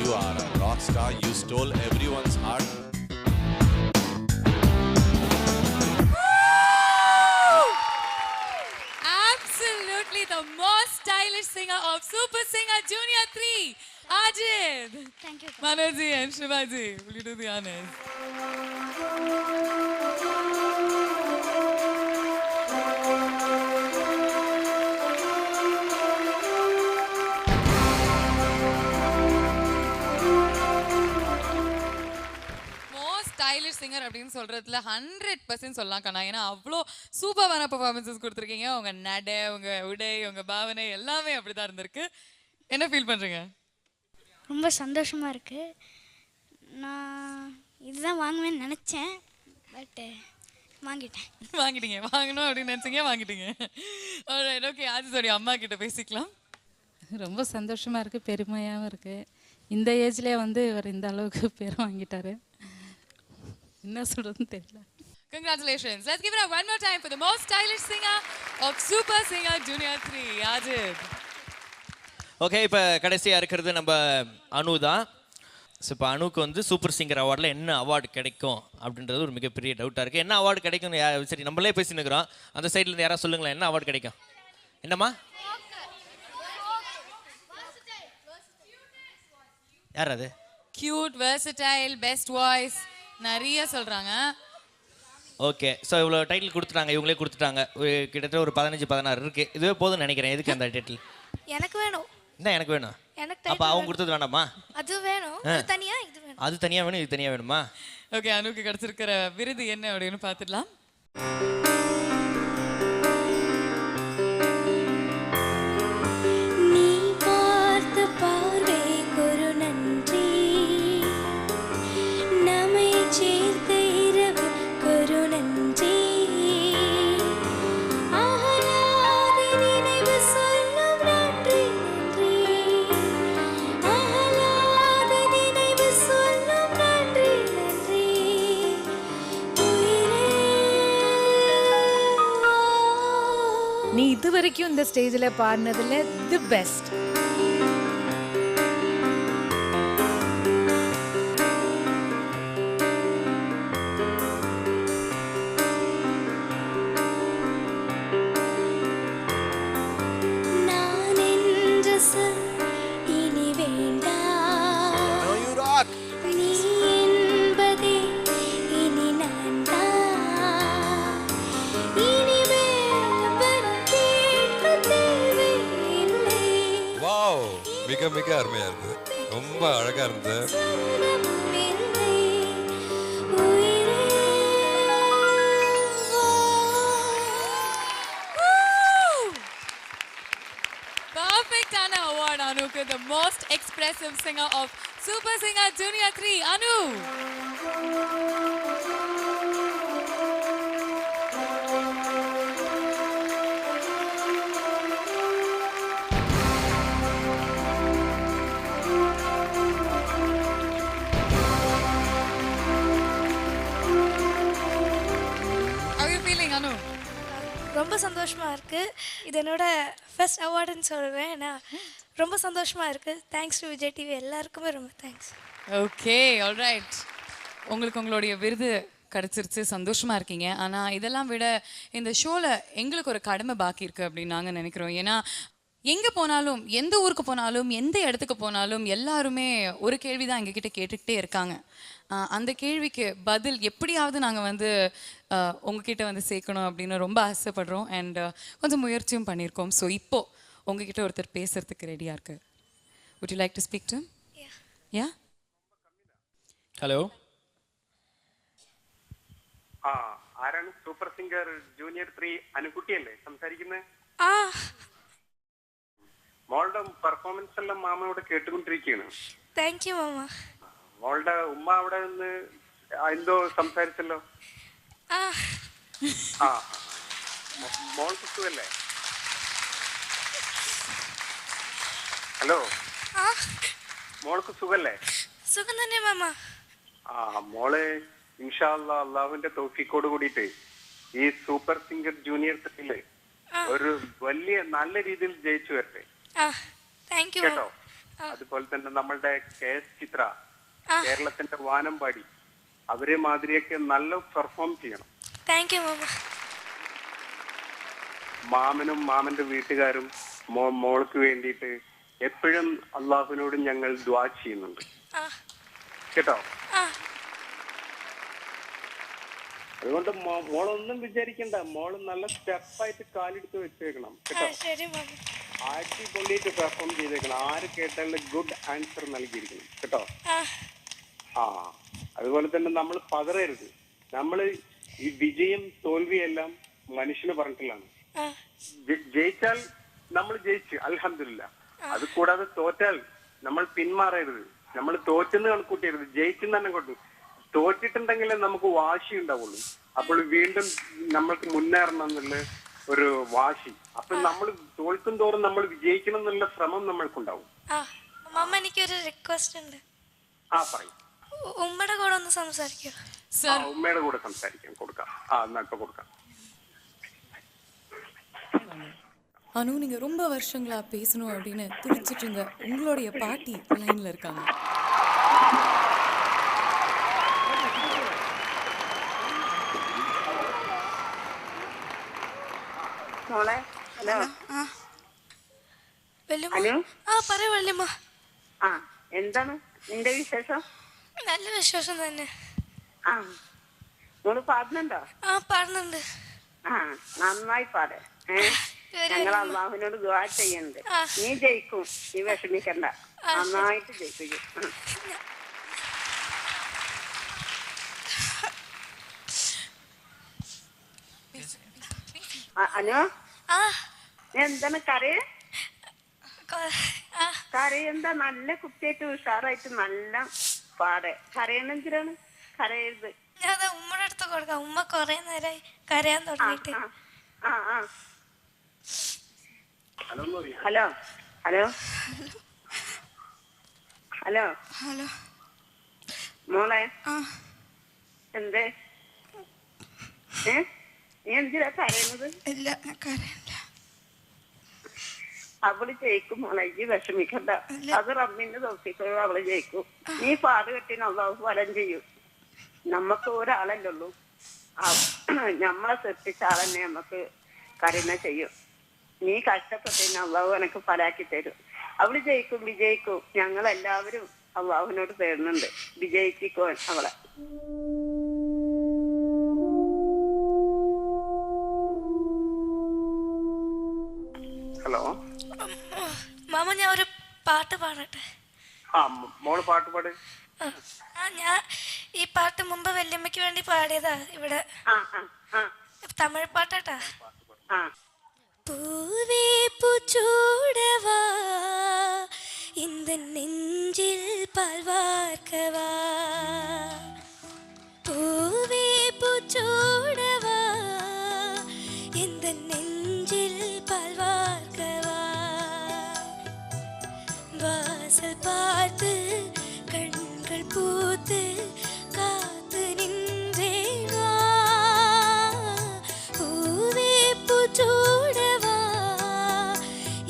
You are a rock star. You stole everyone's heart. Absolutely the most stylish singer of Super Singer Junior 3, Ajit. Thank you. Manoj and Shivaji, will you do the honors? Stylish singer அப்படின்னு சொல்றதுல 100% சொல்லலாம் கண்ணா. ஏன்னா அவ்வளோ சூப்பரான performances கொடுத்துருக்கீங்க. உங்க நட, உங்க உடை, உங்க பாவனை எல்லாமே அப்படிதான் இருந்திருக்கு. என்ன ஃபீல் பண்றீங்க? ரொம்ப சந்தோஷமா இருக்கு. நான் இதுதான் வாங்குவேன்னு நினைச்சேன், பட் வாங்கிட்டீங்க. வாங்கணும் அப்படின்னு நினைச்சீங்க, வாங்கிட்டீங்க. Alright, okay. ஆஜித்தோடைய அம்மா கிட்ட பேசிக்கலாம். ரொம்ப சந்தோஷமா இருக்கு, பெருமையாகவும் இருக்கு. இந்த ஏஜ்லேயே வந்து இவர் இந்த அளவுக்கு பேர் வாங்கிட்டாரு. என்ன சொல்றதுன்னு தெரியல. Congratulations. Let's give it up one more time for the most stylish singer of Super Singer Junior 3, Ajit. Okay, இப்போ கடைசியாக இருக்கிறது நம்ம அனு தான். ஸோ இப்போ அனுக்கு வந்து சூப்பர் சிங்கர் அவார்டில் என்ன அவார்டு கிடைக்கும் அப்படின்றது ஒரு மிகப்பெரிய டவுட்டாக இருக்குது. என்ன அவார்டு கிடைக்கும்னு சரி நம்மளே பேசின்னு இருக்கிறோம். அந்த சைட்லேருந்து யாராவது சொல்லுங்களேன், என்ன அவார்டு கிடைக்கும்? என்னம்மா? யார் அது? Cute, versatile, best voice நிறைய சொல்றாங்க. ஓகே, ஸோ இவ்வளோ டைட்டில் கொடுத்துட்டாங்க, இவங்களே கொடுத்துட்டாங்க. கிட்டத்தட்ட ஒரு 15-16 இருக்கு. இதுவே போதும்னு நினைக்கிறேன். எதுக்கு அந்த டைட்டில்? எனக்கு வேணும். என்ன எனக்கு வேணும்? எனக்கு அப்போ அவங்க கொடுத்தது வேண்டாமா? அது வேணும். அது தனியா, இது வேணும். அது தனியாக வேணும், இது தனியாக வேணுமா? ஓகே, அனுக்கு கிடைச்சிருக்கிற விருது என்ன அப்படின்னு பார்த்துடலாம். நீ பார்த்த பார்வைக்கு ஒரு நன்றி, நம்மை சேர்த்த இரவுக்கு ஒரு நன்றி, அகலாத நினைவு சொல்லும் நன்றி நன்றி, அகலாத நினைவு சொல்லும் நன்றி நன்றி, நீ இது வரைக்கும் இந்த ஸ்டேஜில் பாடினதுல தி பெஸ்ட். நான் என்ற சொல் இனி வேண்டாம், நீ என்பதே இனி நான் தான், இனிமேல் வரும் கேட்க தேவையில்லை. வாவ், மிக மிக அருமையா இருந்தது, ரொம்ப அழகா இருந்தது. சொல்லவில்லை, உயிரே Perfect Anna award Anuku, the most expressive singer of Super Singer Junior 3, Anu. How are you feeling, Anu? ரொம்ப சந்தோஷமா இருக்கு. இது என்னோட ஃபர்ஸ்ட் அவார்டுன்னு சொல்லுவேன். நான் ரொம்ப சந்தோஷமா இருக்கு. தேங்க்ஸ் டு விஜய் டிவி எல்லாருக்குமே ரொம்ப தேங்க்ஸ். Okay, alright. உங்களுக்கு உங்களுடைய விருது கிடச்சிருச்சு, சந்தோஷமா இருக்கீங்க. ஆனால் இதெல்லாம் விட இந்த ஷோவில் எங்களுக்கு ஒரு கடமை பாக்கி இருக்குது அப்படின்னு நாங்கள் நினைக்கிறோம். ஏன்னா எங்கே போனாலும் எந்த ஊருக்கு போனாலும் எந்த இடத்துக்கு போனாலும் எல்லாருமே ஒரு கேள்வி தான் எங்ககிட்ட கேட்டுக்கிட்டே இருக்காங்க. அந்த கேள்விக்கு பதில் எப்படியாவது நாங்கள் வந்து உங்ககிட்ட வந்து சேர்க்கணும் அப்படின்னு ரொம்ப ஆசைப்படுறோம். அண்ட் கொஞ்சம் முயற்சியும் பண்ணியிருக்கோம். ஸோ இப்போ உங்ககிட்ட ஒருத்தர் பேசுறதுக்கு ரெடியாக இருக்கு. Would you like to speak to? Yeah. Hello. ആരാണ്? സൂപ്പർ സിംഗർ ജൂനിയർ 3 അനുകുട്ടിയല്ലേ സംസാരിക്കുന്നത്? മോളുടെ പെർഫോമൻസ് എല്ലാം മാമയോട് കേട്ടുകൊണ്ടിരിക്കുകയാണ്. താങ്ക് യു മാമ. മോളുടെ ഉമ്മ അവിടെ നിന്ന് എന്തോ സംസാരിച്ചല്ലോ. മോൾക്ക് സുഖല്ലേ? ഹലോ, മോൾക്ക് സുഖല്ലേ? സുഖം തന്നെ മാമ. മോള് ഇൻഷാ അല്ലാഹ് അള്ളാഹുവിന്റെ തൗഫീഖോട് കൂടിയിട്ട് ഈ സൂപ്പർ സിംഗർ ജൂനിയർ 3 ഒരു വലിയ നല്ല രീതിയിൽ ജയിച്ചു വരട്ടെ കേട്ടോ. അതുപോലെ തന്നെ നമ്മളുടെ KS ചിത്ര, കേരളത്തിന്റെ വാനമ്പാടി, അവരെ മാതിരിയൊക്കെ നല്ല പെർഫോം ചെയ്യണം. Thank you mama. മാമനും മാമന്റെ വീട്ടുകാരും മോൾക്ക് വേണ്ടിയിട്ട് എപ്പോഴും അള്ളാഹുവിനോട് ഞങ്ങൾ ദുആ ചെയ്യുന്നുണ്ട് കേട്ടോ. അതുകൊണ്ട് മോളൊന്നും വിചാരിക്കണ്ട, മോള് നല്ല സ്റ്റെപ്പായിട്ട് കാലെടുത്ത് വെച്ചേക്കണം കേട്ടോ. അടിപൊളിയായിട്ട് പെർഫോം ചെയ്തേക്കണം. ആര് കേട്ടാലും ഗുഡ് ആൻസർ നൽകിയിരിക്കണം കേട്ടോ. അതുപോലെ തന്നെ നമ്മൾ പതറരുത്. നമ്മൾ ഈ വിജയം തോൽവിയെല്ലാം മനുഷ്യന് പറഞ്ഞിട്ടുള്ളതാണ്. ജയിച്ചാൽ നമ്മൾ ജയിച്ചു അൽഹംദുലില്ലാ. അത് കൂടാതെ തോറ്റാൽ നമ്മൾ പിന്മാറരുത്. നമ്മൾ തോറ്റെന്ന് കണക്കൂട്ടിയരുത്, ജയിച്ചെന്ന് തന്നെ കൊണ്ടു. തോറ്റിട്ടുണ്ടെങ്കിലേ നമുക്ക് വാശി ഉണ്ടാവുള്ളൂ. അപ്പോൾ വീണ്ടും നമ്മൾക്ക് മുന്നേറണം എന്നുള്ള ഒരു വാശി. അപ്പൊ നമ്മൾ തോൽക്കും തോറും നമ്മൾ വിജയിക്കണം എന്നുള്ള ശ്രമം നമ്മൾക്കുണ്ടാവും. മാമ, എനിക്കൊരു റിക്വസ്റ്റ് ഉണ്ട്. പറയും. ഉമ്മയുടെ കൂടെ ഒന്ന് സംസാരിക്കോ? ഉമ്മയുടെ കൂടെ സംസാരിക്കാൻ കൊടുക്കാം. എന്നാ ഇപ്പൊ കൊടുക്കാം. அனு, நீங்கள் ரொம்ப வருஷங்களா பேசணும் அப்படின்னு துடிச்சிட்டு இருந்த உங்களுடைய பாட்டி லைனில் இருக்காங்க. പറയൂ വല്യമ്മ. എന്താണ് നിന്റെ വിശേഷം? നല്ല വിശേഷം തന്നെ. മോള് പാടുന്നുണ്ടോ? പാടുന്നുണ്ട്. നന്നായി പാട്. ഞങ്ങൾ അള്ളാഹുവിനോട് ദുആ ചെയ്യുന്നുണ്ട്. നീ ജയിക്കും, നീ വിഷമിക്കണ്ട. നന്നായിട്ട് ജയിക്കും. അനു, എന്താണ് കരയ? കരയെന്താ? നല്ല കുട്ടിയായിട്ട് ഉഷാറായിട്ട് നല്ല പാടെ. കരയണെന്തിനാണ്? കരയരുത്. ഞാൻ ഉമ്മയുടെ അടുത്ത് കൊടുക്കാം. ഉമ്മ കൊറേ നേരമായി കരയാൻ തുടങ്ങിയിട്ട്. ഹലോ ഹലോ ഹലോ ഹലോ മോളെ, എന്തേ? നീ എന്തിനാ കരയുന്നത്? ഇല്ല, കരയില്ല. അവള് ജയിക്കും മോളെ, ഈ വിഷമിക്കണ്ട. അത് റബ്ബിന്റെ തൗഫീഖ്, അവള് ജയിക്കും. നീ പാട് കെട്ടിന് അള്ളാഹു ഫലം ചെയ്യും. നമുക്ക് ഒരാളല്ലുള്ളൂ. നമ്മളെ സൃഷ്ടിച്ച ആളെന്നെ നമുക്ക് കരുണ ചെയ്യും. നീ കഷ്ടപ്പെട്ടതിന് അള്ളാഹു എനക്ക് ഫലാക്കി തരും. അവള് ജയിക്കും, വിജയിക്കും. ഞങ്ങൾ എല്ലാവരും അള്ളാഹുവിനോട് തേടുന്നുണ്ട്, വിജയിപ്പിക്കോ അവളെ. ഹലോ മാമ, ഞാൻ ഒരു പാട്ട് പാടട്ടെ? മോള് പാട്ട് പാട്. ഞാൻ ഈ പാട്ട് മുമ്പ് വല്യമ്മയ്ക്ക് വേണ്ടി പാടിയതാ ഇവിടെ. തമിഴ് പാട്ടാ. പൂവേ പൂച്ചൂടവാ இந்த நெஞ்சில் பால்வார்க்கவா, பூவே பூச்சூடவா இந்த நெஞ்சில் பால்வார்க்கவா, வாசல் பார்த்து கண்கள் பூத்து காத்து நின்றேன் வா, பூவே பூச்சூடவா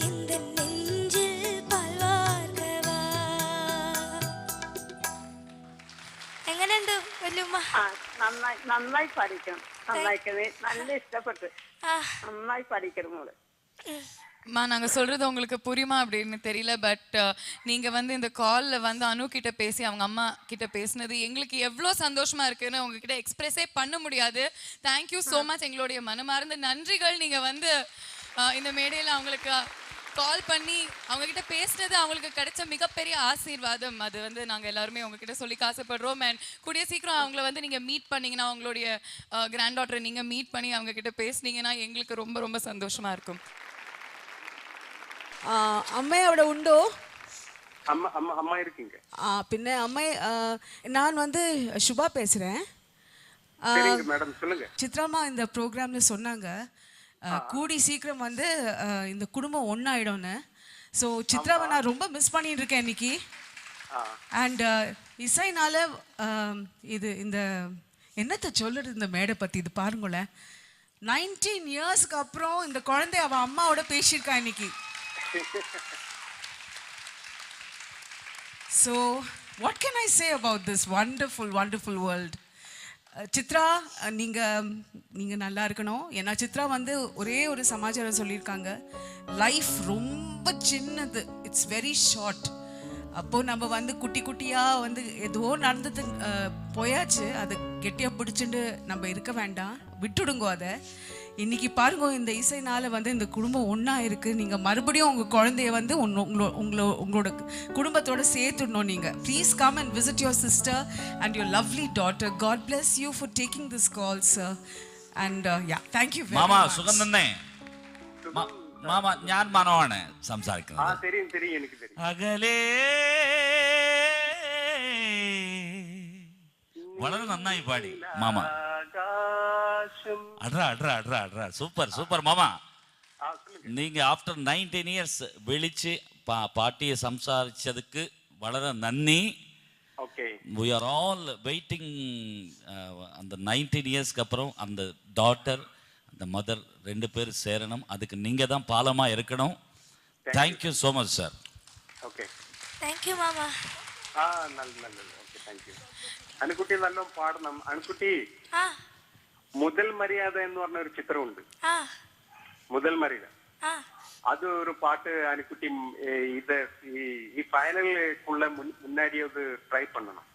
இந்த நெஞ்சில் பால்வார்க்கவா. എങ്ങനെയുണ്ട് വല്യമ്മ? നന്നായി പഠിക്കണം. നന്നായിക്കണേ. നല്ല ഇഷ്ടപ്പെട്ടു. നന്നായി പഠിക്കണം മോള്. நாங்கள் சொல்கிறது உங்களுக்கு புரியுமா அப்படின்னு தெரியல. பட் நீங்கள் வந்து இந்த காலில் வந்து அனு கிட்ட பேசி அவங்க அம்மா கிட்ட பேசினது எங்களுக்கு எவ்வளோ சந்தோஷமாக இருக்குன்னு உங்ககிட்ட எக்ஸ்பிரஸே பண்ண முடியாது. Thank you so much. எங்களுடைய மனமார்ந்த நன்றிகள். நீங்கள் வந்து இந்த மேடையில் அவங்களுக்கு கால் பண்ணி அவங்கக்கிட்ட பேசினது அவங்களுக்கு கிடைச்ச மிகப்பெரிய ஆசீர்வாதம். அது வந்து நாங்கள் எல்லாருமே உங்ககிட்ட சொல்லி ஆசைப்படுறோம். அண்ட் கூடிய சீக்கிரம் அவங்கள வந்து நீங்கள் மீட் பண்ணிங்கன்னா, அவங்களுடைய கிராண்ட் டாட்டரை நீங்கள் மீட் பண்ணி அவங்கக்கிட்ட பேசுனீங்கன்னா எங்களுக்கு ரொம்ப ரொம்ப சந்தோஷமாக இருக்கும். അമ്മ അവിടെ ഉണ്ടോ? அம்மா இருக்கீங்க. പിന്നെ അമ്മ நான் வந்து சுபா பேசுகிறேன். மேடம் சொல்லுங்க. சித்ராமா இந்த ப்ரோக்ராம்ல சொன்னாங்க கூடி சீக்கிரம் வந்து இந்த குடும்பம் ஒன்றாயிடும்னு. ஸோ சித்ராவை நான் ரொம்ப மிஸ் பண்ணிட்டு இருக்கேன் இன்னைக்கு. அண்ட் இசைனால இது இந்த என்னத்தை சொல்லுறது இந்த மேடை பற்றி இது பாருங்களேன். 19 இயர்ஸ்க்கு அப்புறம் இந்த குழந்தை அவள் அம்மாவோட பேசியிருக்கா இன்னைக்கு. So, what can I say about this wonderful, wonderful world? Chitra, நீங்கள் நல்லா இருக்கணும். ஏன்னா சித்ரா வந்து ஒரே ஒரு சமாச்சாரம் சொல்லியிருக்காங்க, லைஃப் ரொம்ப சின்னது, இட்ஸ் வெரி ஷார்ட். அப்போது நம்ம வந்து குட்டி குட்டியாக வந்து ஏதோ நடந்தது போயாச்சு, அதை கெட்டியாக பிடிச்சிட்டு நம்ம இருக்க வேண்டாம், விட்டுடுங்கோ அதை. இன்றைக்கி பாருங்க, இந்த இசைனால் வந்து இந்த குடும்பம் ஒன்றா இருக்குது. நீங்கள் மறுபடியும் உங்கள் குழந்தைய வந்து உங்களோட குடும்பத்தோடு சேர்த்துடணும். நீங்கள் please come and visit your sister and your lovely daughter. God bless you for taking this call sir. And yeah, thank you very മാമാ മച്ച്. സുഖം തന്നെ. മാമ ഞാൻ മനോവാണ് സംസാരിക്കുന്നത്. தெரியும் எனக்கு தெரியும். അകലേ വളരെ നന്നായി പാടി മാമ. അഡ്രാ സൂപ്പർ മാമ. நீங்க ஆஃப்டர் 19 இயர்ஸ் வெளிச்சு பாட்டியை சம்சாரிச்சதுக்கு വളരെ நன்றி. we are all waiting. அந்த 19 இயர்ஸ்க்கு அப்புறம் அந்த டாட்டர் அந்த மதர் ரெண்டு பேர் சேரணும். அதுக்கு நீங்க தான் பாலமா இருக்கணும். Thank you so much sir. Okay, thank you மாமா. நல்லது. Okay, thank you. അനുക്കുട്ടി നല്ല പാടണം. അനുക്കുട്ടി, മുതൽ മര്യാദ എന്ന് പറഞ്ഞ ഒരു ചിത്രമുണ്ട്. മുതൽ മര്യാദ, அது ஒரு பாட்டு അനുക്കുട്ടി ഇത് ഈ ഫൈനലുக்குள்ள முன்னாடி அது ட்ரை பண்ணணும்.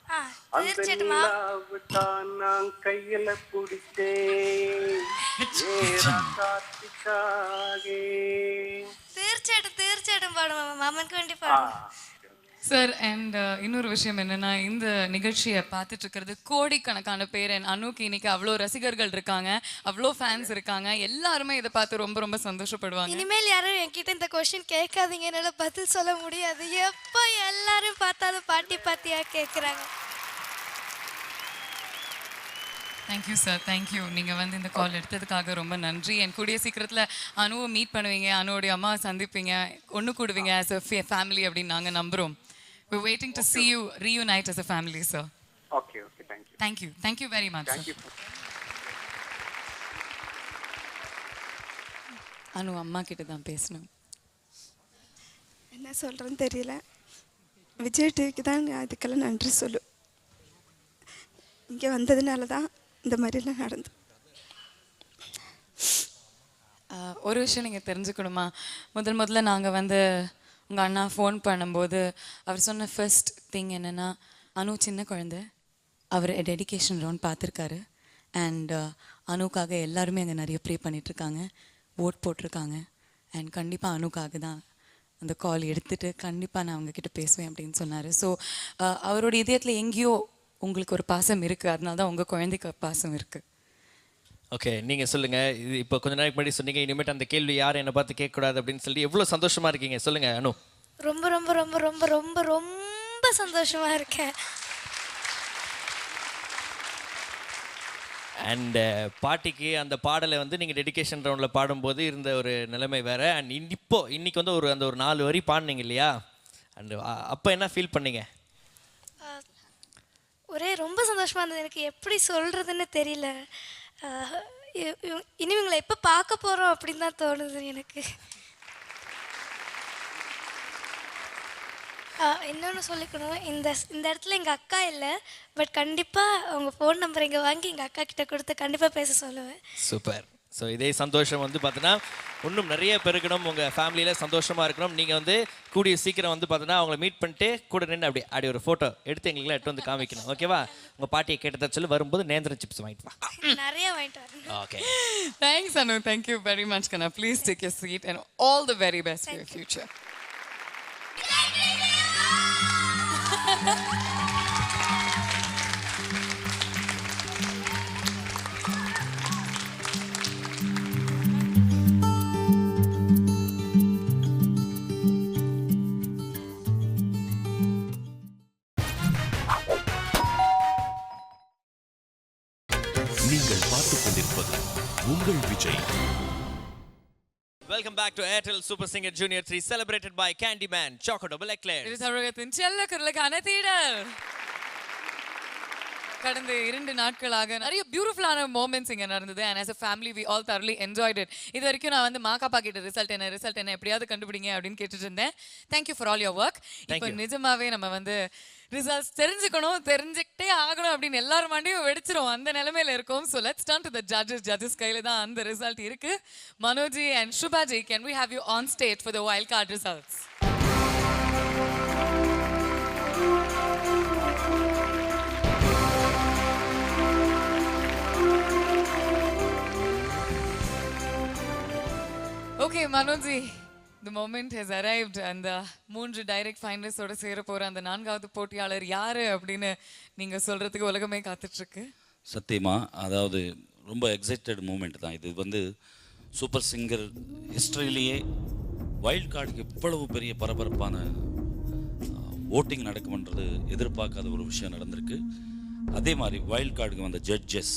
அந்த நிலாவு தான் நான் கையில பிடிச்சேன் തീർച്ചയായിട്ടും പാടും മാമ. മാമனுக்கு വേണ്ടി പാടും சார். அண்ட் இன்னொரு விஷயம் என்னன்னா, இந்த நிகழ்ச்சியை பார்த்துட்டு இருக்கிறது கோடிக்கணக்கான பேர். என் அனுக்கு இன்னைக்கு அவ்வளோ ரசிகர்கள் இருக்காங்க, அவ்வளோ ஃபேன்ஸ் இருக்காங்க. எல்லாருமே இதை பார்த்து ரொம்ப ரொம்ப சந்தோஷப்படுவாங்க. இனிமேல் யாரும் என்கிட்ட இந்த கொஸ்டின் கேட்காதீங்க, என்னால் பதில் சொல்ல முடியாது. எப்போ எல்லாரும் பார்த்தாலும் பாட்டி பாட்டியா கேட்குறாங்க. Thank you sir, thank you. நீங்கள் வந்து இந்த கால் எடுத்ததுக்காக ரொம்ப நன்றி. என் கூடிய சீக்கிரத்தில் அனுவை மீட் பண்ணுவீங்க, அனுவோடைய அம்மாவை சந்திப்பீங்க, ஒன்று கூடுவீங்க ஆஸ் அ ஃபேமிலி அப்படின்னு நாங்கள் நம்புகிறோம். We're waiting to see you reunite as a family, sir. Okay, thank you. Thank you very much. Thank you. அனு அம்மா கிட்ட தான் பேசணும். என்ன சொல்கிறேன்னு தெரியல. விஜய் டிவிக்கு தான் அதுக்கெல்லாம் நன்றி சொல்லு. இங்கே வந்ததுனால தான் இந்த மாதிரிலாம் நடந்து. ஒரு விஷயம் நீங்கள் தெரிஞ்சுக்கணுமா? முதல்ல நாங்கள் வந்து உங்கள் அண்ணா ஃபோன் பண்ணும்போது அவர் சொன்ன ஃபர்ஸ்ட் திங் என்னென்னா, அனு சின்ன குழந்தை, அவர் டெடிகேஷன் ரவுண்ட் பார்த்துருக்காரு. அண்ட் அனுக்காக எல்லாருமே அங்கே நிறைய ப்ரே பண்ணிகிட்ருக்காங்க, ஓட் போட்டிருக்காங்க. அண்ட் கண்டிப்பாக அனுக்காக தான் அந்த கால் எடுத்துகிட்டு கண்டிப்பாக நான் அவங்கக்கிட்ட பேசுவேன் அப்படின்னு சொன்னார். ஸோ அவரோட இதயத்தில் எங்கேயோ உங்களுக்கு ஒரு பாசம் இருக்குது, அதனால தான் உங்கள் குழந்தைக்கு பாசம் இருக்குது. ஓகே, நீங்கள் சொல்லுங்கள். இது இப்போ கொஞ்ச நாளைக்கு முன்னாடி சொன்னீங்க, இனிமேட்டு அந்த கேள்வி யாரும் என்னை பார்த்து கேட்கக்கூடாது அப்படின்னு சொல்லி எவ்வளோ சந்தோஷமாக இருக்கீங்க சொல்லுங்கள் அனு. ரொம்ப ரொம்ப ரொம்ப ரொம்ப ரொம்ப ரொம்ப சந்தோஷமாக இருக்கேன். அண்ட் பாட்டிக்கு அந்த பாடலை வந்து நீங்கள் டெடிகேஷன் ரவுண்டில் பாடும்போது இருந்த ஒரு நிலைமை வேறு. அண்ட் இன்னைக்கு வந்து அந்த ஒரு 4 வரி பாடினீங்க இல்லையா? அண்ட் அப்போ என்ன ஃபீல் பண்ணீங்க? ஒரே ரொம்ப சந்தோஷமாக இருந்தது. எனக்கு எப்படி சொல்கிறதுன்னு தெரியல. இனி இவங்களை எப்போ பார்க்க போகிறோம் அப்படின்னு தான் தோணுது எனக்கு. இன்னொன்று சொல்லிக்கணும், இந்த இடத்துல எங்கள் அக்கா இல்லை, பட் கண்டிப்பாக அவங்க ஃபோன் நம்பர் இங்கே வாங்கி எங்கள் அக்கா கிட்ட கொடுத்து கண்டிப்பாக பேச சொல்லுவேன். சூப்பர், ஸோ இதே சந்தோஷம் வந்து பார்த்தீங்கன்னா இன்னும் நிறைய பெருக்கணும், உங்கள் ஃபேமிலியில் சந்தோஷமாக இருக்கணும். நீங்கள் வந்து கூடிய சீக்கிரம் வந்து பார்த்தீங்கன்னா அவங்கள மீட் பண்ணிட்டு கூட நின்று அப்படி ஒரு ஃபோட்டோ எடுத்து எங்களுக்குலாம் எடுத்து வந்து காமிக்கணும். ஓகேவா? உங்கள் பாட்டியை கேட்டதா சொல்லி வரும்போது நேந்திரன் சிப்ஸ் வாங்கிட்டு வா. நிறைய வாங்கிட்டு வரேன். Okay, Thanks, Anu. Thank you very much, Kana. Please take your seat and all the very best for your future. நீங்கள் பார்த்துக் கொண்டிருப்பது உங்கள் Vijay. Welcome back to Airtel Super Singer Junior 3 celebrated by Candyman Choco Double Eclairs. இது தமிழகத்தின் செல்ல குரலுக்கான தேடல். கடந்த 2 நாட்களாக நிறைய பியூட்டிஃபுல்லான மூமெண்ட்ஸ் இங்கே நடந்தது. And as a family we all thoroughly enjoyed it. இது வரைக்கும் நான் வந்து மாக்காப்பா கிட்ட ரிசல்ட் என்ன எப்படியாவது கண்டுபிடிங்க அப்படின்னு கேட்டுட்டு இருந்தேன். Thank you for all your work. இப்போ நிஜமாவே நம்ம வந்து ரிசல்ட்ஸ் தெரிஞ்சுக்கிட்டே ஆகணும் அப்படின்னு எல்லாரும் மண்டையும் வெடிச்சிரும், அந்த நிலைமையில இருக்கும். So let's turn to the judges கையில தான் அந்த ரிசல்ட் இருக்கு. மனோஜி அண்ட் சுபாஜி, can we have you on stage for the wild card results? Okay, Manojji, the moment has arrived and the 3 direct finalists ஓட சேர போற அந்த 4வது போட்டியாளர் யாரு அப்படின்னு நீங்க சொல்றதுக்கு உலகமே காத்துட்டு இருக்கு. சத்தியமா, அதாவது ரொம்ப எக்ஸைட்டட் மூமெண்ட் தான் இது. வந்து சூப்பர் சிங்கர் ஹிஸ்டரியிலேயே வைல்ட் கார்டுக்கு இவ்வளவு பெரிய பரபரப்பான ஓட்டிங் நடக்கும்ன்றது எதிர்பார்க்காத ஒரு விஷயம் நடந்திருக்கு. அதே மாதிரி வைல்ட் கார்டுக்கு வந்த ஜட்ஜஸ்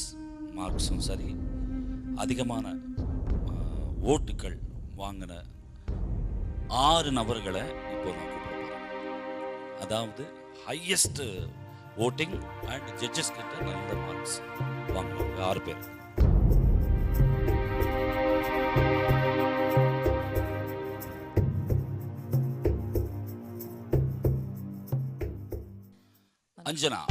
மார்க்ஸும் சரி, அதிகமான ஓட்டுகள் வாங்கின 6 நபர்களை இப்போ நான் கூப்பிடுறேன். அதாவது ஹையஸ்ட் ஓட்டிங் அண்ட் ஜட்ஜஸ் கிட்ட நல்ல மார்க்ஸ் வாங்கினவங்க 6 பேர். அஞ்சனா,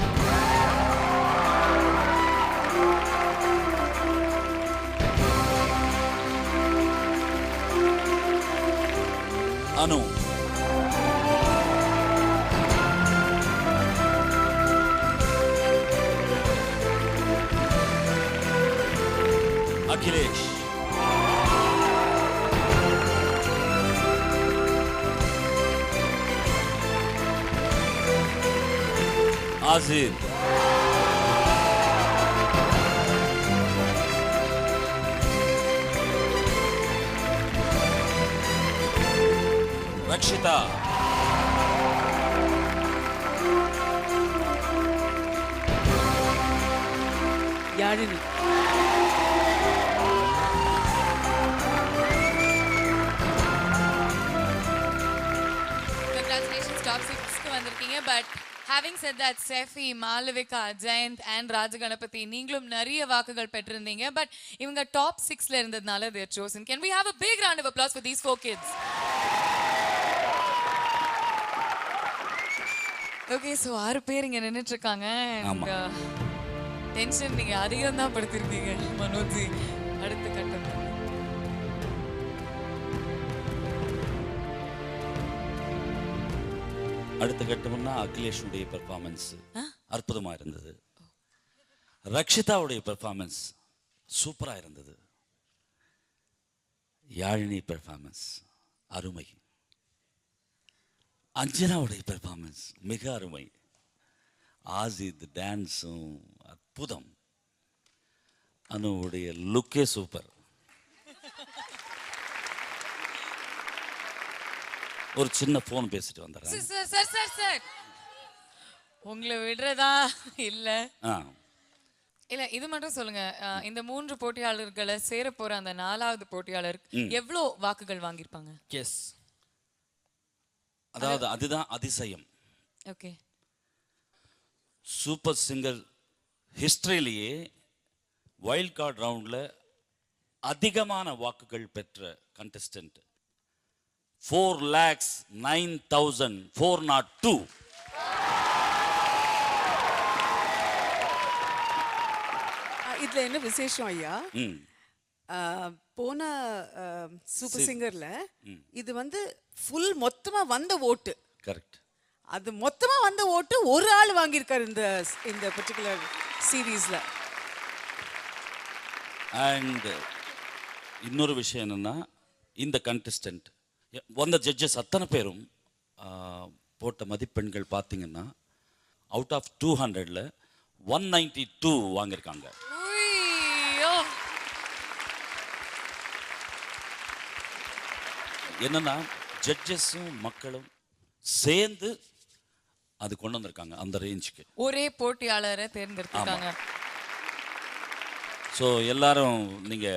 அனு, அகிலேஷ், ஆசிர், ரக்ஷிதா, யாழினி, Congratulations, top 6க்கு வந்திருக்கீங்க. But having said that, Sefi, Malavika, Jayant and Rajaganapati, நீங்களும் நிறைய வாக்குகள் பெற்றிருந்தீங்க. பட் இவங்க டாப் 6ல இருந்ததுனால they are chosen. Can we have a big round of applause for these 4 kids? Okay, so 6 பேர் இங்க நின்றுட்டு இருக்காங்க. டென்ஷன் நீங்க அதிகம் தான் படுத்திருக்கீங்க மனோஜி. அடுத்த கட்டம் அடுத்த கட்டம்னா அகிலேஷுடைய பெர்ஃபார்மன்ஸ் அற்புதமா இருந்தது. ரக்ஷிதாவுடைய பெர்ஃபார்மன்ஸ் சூப்பரா இருந்தது. யாழினி பெர்ஃபார்மன்ஸ் அருமை. அஞ்சனாவுடைய பெர்ஃபார்மன்ஸ் மிக அருமை. ஆசித் டான்ஸும் அற்புதம். அனுவுடைய லுக்கே சூப்பர். ஒரு சின்ன போன் பேசிட்டு வந்துடுறேன். சார் உங்களை விடுறதா இல்ல இல்ல இது மட்டும் சொல்லுங்க. இந்த 3 போட்டியாளர்களை சேர போற அந்த 4வது போட்டியாளர் எவ்வளவு வாக்குகள் வாங்கியிருப்பாங்க? எஸ், அதாவது அதுதான் அதிசயம். ஓகே, சூப்பர் சிங்கர் ஹிஸ்டரியிலேயே வைல்ட் கார்டு ரவுண்ட்ல அதிகமான வாக்குகள் பெற்ற கண்டெஸ்டன்ட் 4,09,402. இதுல என்ன விசேஷம் ஐயா? போன சூப்பர் சிங்கர்ல இது வந்து ஃபுல் மொத்தமா வந்த ஓட்டு. கரெக்ட். அது மொத்தமா வந்த ஓட்டு ஒரு ஆள் வாங்கியிருக்காரு இந்த பர்டிகுலர் சீரீஸ்ல. அண்ட் இன்னொரு விஷயம் என்னன்னா, இந்த கண்டெஸ்டன்ட் வந்த ஜட்ஜஸ் அத்தனை பேரும் போட்ட மதிப்பெண்கள் பார்த்தீங்கன்னா அவுட் ஆஃப் 200ல் 192 வாங்கியிருக்காங்க. என்னன்னா ஜட்ஜஸும் மக்களும் சேர்ந்து அது கொண்டு வந்திருக்காங்க அந்த ரேஞ்சுக்கு. ஒரே போட்டியாளரை தேர்ந்தெடுத்திருக்காங்க. ஸோ எல்லாரும் நீங்க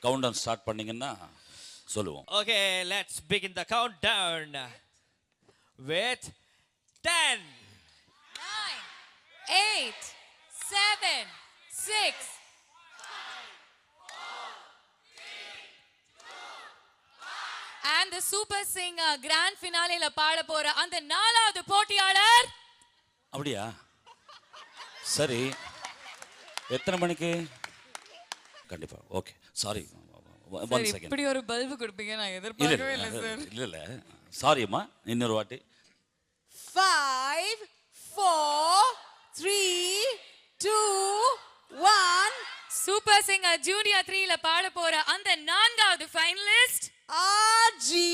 கவுண்ட் டவுன் ஸ்டார்ட் பண்ணீங்கன்னா சொல்லுவோம். Okay, let's begin the countdown with 10 9 8 7 6 and the super singer grand finale ல பாட போற அந்த 4வது போட்டியாளர். அப்படியா? சரி, எத்தனை மணிக்கு? கண்டிப்பா. Okay, sorry, 1 second. இப்படி ஒரு பல்பு கொடுப்பீங்க நான் எதிர்பார்க்கவே இல்லை சார். இல்ல சாரி அம்மா, இன்னொரு வாட்டி. 5 4 3 2 1 சூப்பர் சிங்கர் ஜூனியர் 3 ல பாட போற அந்த 4வது ஃபைனலிஸ்ட் ஆஜி.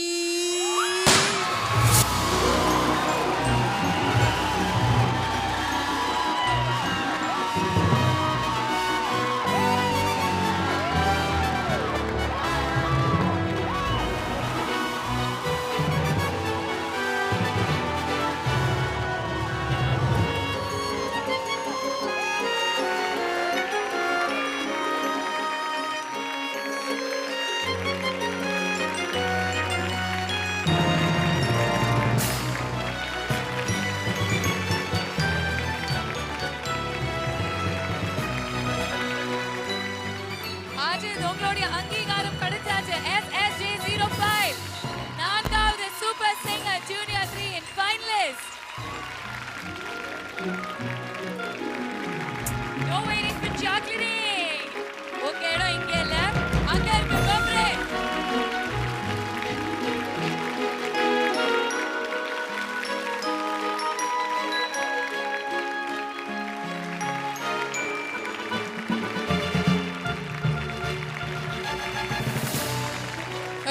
உங்களுடைய அங்கீகாரம் கிடைச்சாச்சு. SSJ 05 4வது super singer junior 3 in finalist. No waiting for chocolate. Okay, இடம் இங்க இல்ல, அங்க இருக்கு கோப்ரே.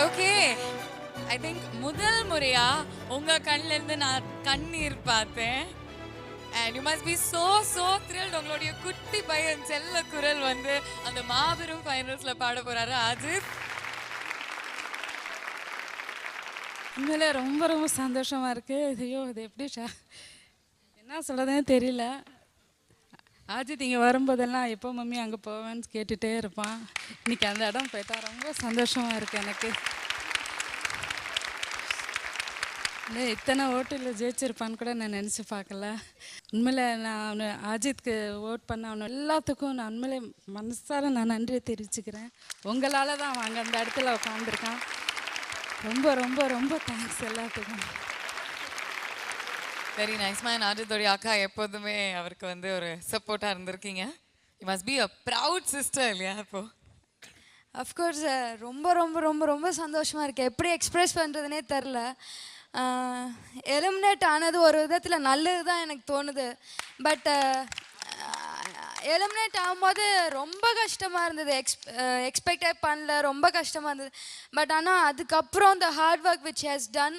ஓகே, ஐ திங்க் முதல் முறையா உங்க கண்ணில இருந்து நான் கண்ணீர் பார்த்தேன். And you must be so thrilled. உங்களுடைய குட்டி பையன் செல்ல குரல் வந்து அந்த மாபெரும் ஃபைனல்ஸ்ல பாட போறாரு அஜித். உண்மையிலே ரொம்ப ரொம்ப சந்தோஷமா இருக்கு. ஐயோ, இது எப்படி என்ன சொல்றதுன்னு தெரியல. அஜித் இங்கே வரும்போதெல்லாம் எப்போ மம்மி அங்கே போவேன்னு கேட்டுகிட்டே இருப்பான். இன்னைக்கு அந்த இடம் போயிட்டா ரொம்ப சந்தோஷமா இருக்கு எனக்கு. இல்லை, இத்தனை ஓட்டில் ஜெயிச்சிருப்பான்னு கூட நான் நினச்சி பார்க்கல. உண்மையில நான் அஜித்க்கு ஓட் பண்ண அவனு எல்லாத்துக்கும் நான் உண்மையிலே மனசார நான் நன்றியை தெரிவிச்சுக்கிறேன். உங்களால் தான் அவன் அங்கே அந்த இடத்துல உட்காந்துருக்கான். ரொம்ப ரொம்ப ரொம்ப தேங்க்ஸ் எல்லாத்துக்கும். Very nice man. அஜித்தோடைய அக்கா எப்போதுமே அவருக்கு வந்து ஒரு சப்போர்ட்டாக இருந்திருக்கீங்க. You must be a proud sister இல்லையா? இப்போ அஃப்கோர்ஸ் ரொம்ப ரொம்ப ரொம்ப ரொம்ப சந்தோஷமாக இருக்குது. எப்படி எக்ஸ்ப்ரெஸ் பண்ணுறதுனே தெரில. எலிமினேட் ஆனது ஒரு விதத்தில் நல்லது தான் எனக்கு தோணுது. பட் எலிமினேட் ஆகும்போது ரொம்ப கஷ்டமாக இருந்தது. எக்ஸ்பெக்டே பண்ணல, ரொம்ப கஷ்டமாக இருந்தது. பட் ஆனால் அதுக்கப்புறம் இந்த hard work which has done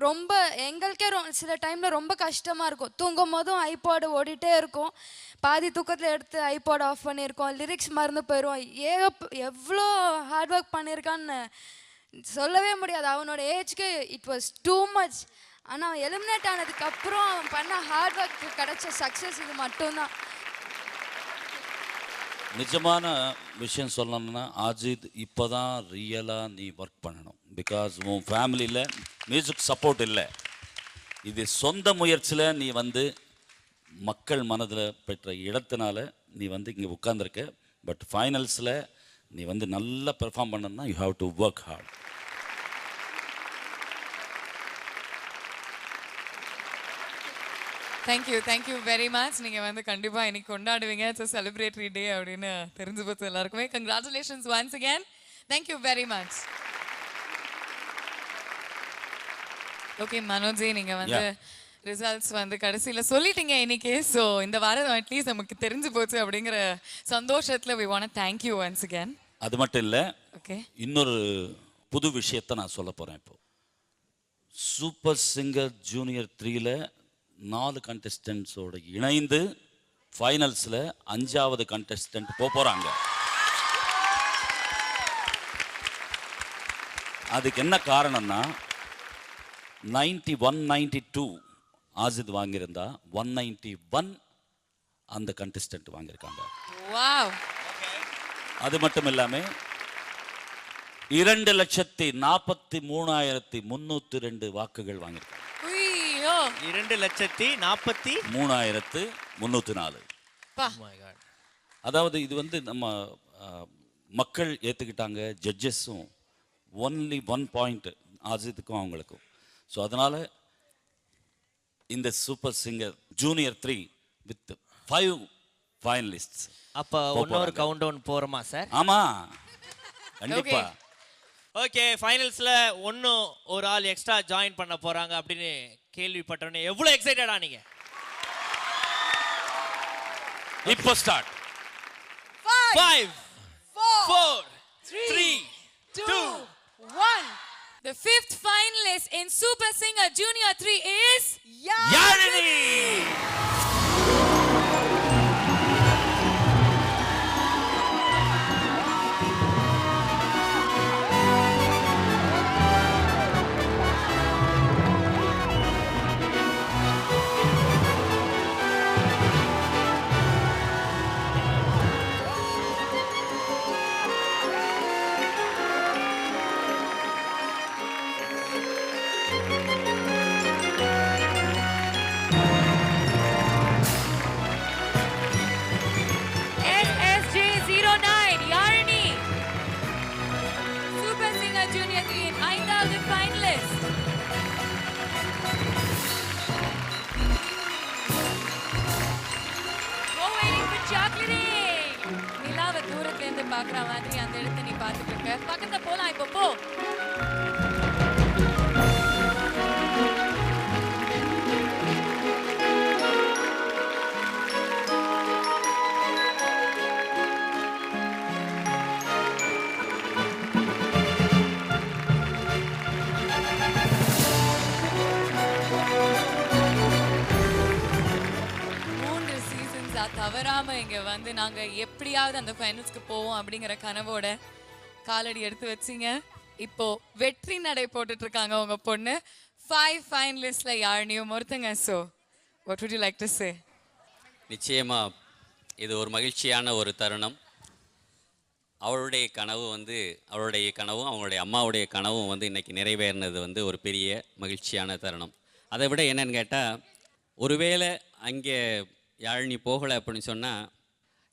ரொம்ப எங்களுக்கே சில டைமில் ரொம்ப கஷ்டமாக இருக்கும். தூங்கும் போதும் ஐபாடு ஓடிட்டே இருக்கும். பாதி தூக்கத்தில் எடுத்து ஐபாட் ஆஃப் பண்ணியிருக்கோம். லிரிக்ஸ் மறந்து போயிடுவோம். எவ்வளோ ஹார்ட் ஒர்க் பண்ணியிருக்கான்னு சொல்லவே முடியாது. அவனோட ஏஜ்க்கு இட் வாஸ் டூ மச். ஆனால் அவன் எலிமினேட் ஆனதுக்கப்புறம் அவன் பண்ண ஹார்ட் ஒர்க்கு கிடைச்ச சக்ஸஸ் இது மட்டும்தான். நிஜமான விஷயம் சொல்லணும்னா அஜித் இப்போ தான் ரியலாக நீ ஒர்க் பண்ணணும். பிகாஸ் உன் ஃபேமிலியில் மியூசிக் சப்போர்ட் இல்லை. இது சொந்த முயற்சியில் நீ வந்து மக்கள் மனதில் பெற்ற இடத்தினால நீ வந்து இங்கே உட்கார்ந்துருக்க. பட் ஃபைனல்ஸில் நீ வந்து நல்லா பெர்ஃபார்ம் பண்ணணும்னா you have to work hard. Thank you very much. நீங்கள் வந்து கண்டிப்பாக இன்னைக்கு கொண்டாடுவீங்க. இட்ஸ் அ செலிப்ரேட்டரி டே அப்படின்னு தெரிஞ்சு போச்சு எல்லாருக்குமே. Congratulations once again. Thank you very much. Okay Manoji, நீங்கள் வந்து ரிசல்ட்ஸ் வந்து கடைசியில் சொல்லிட்டீங்க இன்னைக்கு. ஸோ இந்த வாரம் அட்லீஸ்ட் நமக்கு தெரிஞ்சு போச்சு அப்படிங்கிற சந்தோஷத்தில் we want thank you once again. அது மட்டும் இல்லை, ஓகே, இன்னொரு புது விஷயத்தை நான் சொல்ல போகிறேன். இப்போ சூப்பர் சிங்கர் ஜூனியர் 3ல 4 கண்டஸ்டன்ட்ஸோட இணைந்து ஃபைனல்ஸில் 5வது கண்டஸ்டன்ட் போகிறாங்க. அதுக்கு என்ன காரணம்னா 91-92 ஆசித் வாங்கியிருந்தா 191 அந்த கண்டஸ்டன்ட் வாங்கியிருக்காங்க. வாவ். அது மட்டும் இல்லாமல் 2,43,302 வாக்குகள் வாங்கியிருக்காங்க. 2,43,304. அதாவது இது வந்து நம்ம மக்கள் ஏற்றுக்கிட்டாங்க. ஜட்ஜஸும் ஒன்லி 1 பாயிண்ட் ஆசித்துக்கும் அவங்களுக்கும். ஸோ அதனால் இந்த சூப்பர் சிங்கர் ஜூனியர் 3 வித் 5 ஃபைனலிஸ்ட்ஸ். அப்போ இன்னொரு கவுண்ட் டவுன் போகிறோமா சார்? ஆமாம், கண்டிப்பா. ஓகே, ஃபைனல்ஸில் ஒன்றும் ஒரு ஆள் எக்ஸ்ட்ரா ஜாயின் பண்ண போகிறாங்க அப்படின்னு கேள்விப்பட்டோன்னே எவ்வளோ எக்ஸைட்டடா நீங்கள்? இப்போ start. 5 4 3 2 1. The 5th finalist in Super Singer Junior 3 is Yarini. SSJ09 Yarini. Super Singer Junior 3 in 5th finalist. Go waiting for chocolate. நிலாவை தூரத்துல இருந்து பார்க்குற மாதிரி அந்த இடத்தை நீ பார்த்துட்டு இருக்க. பக்கத்துல போலாம், இப்போ போ. தவறாம இங்க வந்து நாங்க எப்படியாவது அந்த ஃபைனல்ஸ்க்கு போவோம் அப்படிங்கிற கனவோட காலடி எடுத்து வச்சிங்க. இப்போ வெற்றி நடை போட்டுட்டு இருக்காங்க உங்க பொண்ணு. 5 ஃபைனலிஸ்ட்ல யாழ்னியும் ஒருத்தங்க. So what would you like to say? நிச்சயமா இது ஒரு மகிழ்ச்சியான ஒரு தருணம். அவளுடைய கனவும் அவங்களுடைய அம்மாவுடைய கனவும் வந்து இன்னைக்கு நிறைவேறினது வந்து ஒரு பெரிய மகிழ்ச்சியான தருணம். அதை விட என்னன்னு கேட்டால், ஒருவேளை அங்கே யாழினி போகலை அப்படின்னு சொன்னால்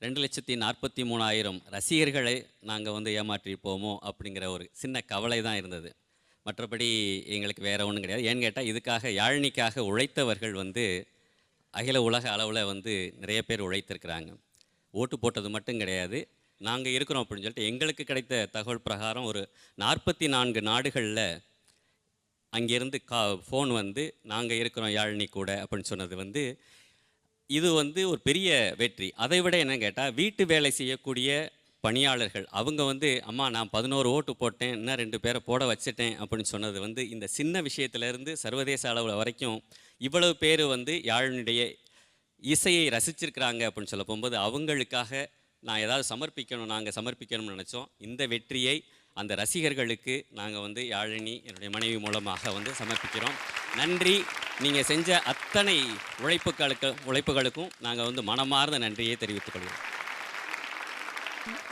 2,43,000 ரசிகர்களை நாங்கள் வந்து ஏமாற்றிருப்போமோ அப்படிங்கிற ஒரு சின்ன கவலை தான் இருந்தது. மற்றபடி எங்களுக்கு வேறு ஒன்றும் கிடையாது. ஏன்னு கேட்டால், இதுக்காக யாழினிக்காக உழைத்தவர்கள் வந்து அகில உலக அளவில் வந்து நிறைய பேர் உழைத்திருக்கிறாங்க. ஓட்டு போட்டது மட்டும் கிடையாது, நாங்கள் இருக்கிறோம் அப்படின்னு சொல்லிட்டு எங்களுக்கு கிடைத்த தகவல் பிரகாரம் ஒரு 44 நாடுகளில் அங்கேருந்து ஃபோன் வந்து நாங்கள் இருக்கிறோம் யாழினி கூட அப்படின்னு சொன்னது வந்து இது வந்து ஒரு பெரிய வெற்றி. அதை விட என்ன கேட்டால், வீட்டு வேலை செய்யக்கூடிய பணியாளர்கள் அவங்க வந்து அம்மா நான் 11 ஓட்டு போட்டேன், இன்னும் 2 பேரை போட வச்சுட்டேன் அப்படின்னு சொன்னது வந்து இந்த சின்ன விஷயத்திலேருந்து சர்வதேச அளவில் வரைக்கும் இவ்வளவு பேர் வந்து யாழினுடைய இசையை ரசிச்சிருக்கிறாங்க அப்படின்னு சொல்ல போகும்போது அவங்களுக்காக நான் ஏதாவது நாங்கள் சமர்ப்பிக்கணும்னு நினச்சோம். இந்த வெற்றியை அந்த ரசிகர்களுக்கு நாங்கள் வந்து யாழினி என்னுடைய மனைவி மூலமாக வந்து சமர்ப்பிக்கிறோம். நன்றி. நீங்கள் செஞ்ச அத்தனை உழைப்புகளுக்கும் நாங்கள் வந்து மனமார்ந்த நன்றியை தெரிவித்துக் கொள்கிறோம்.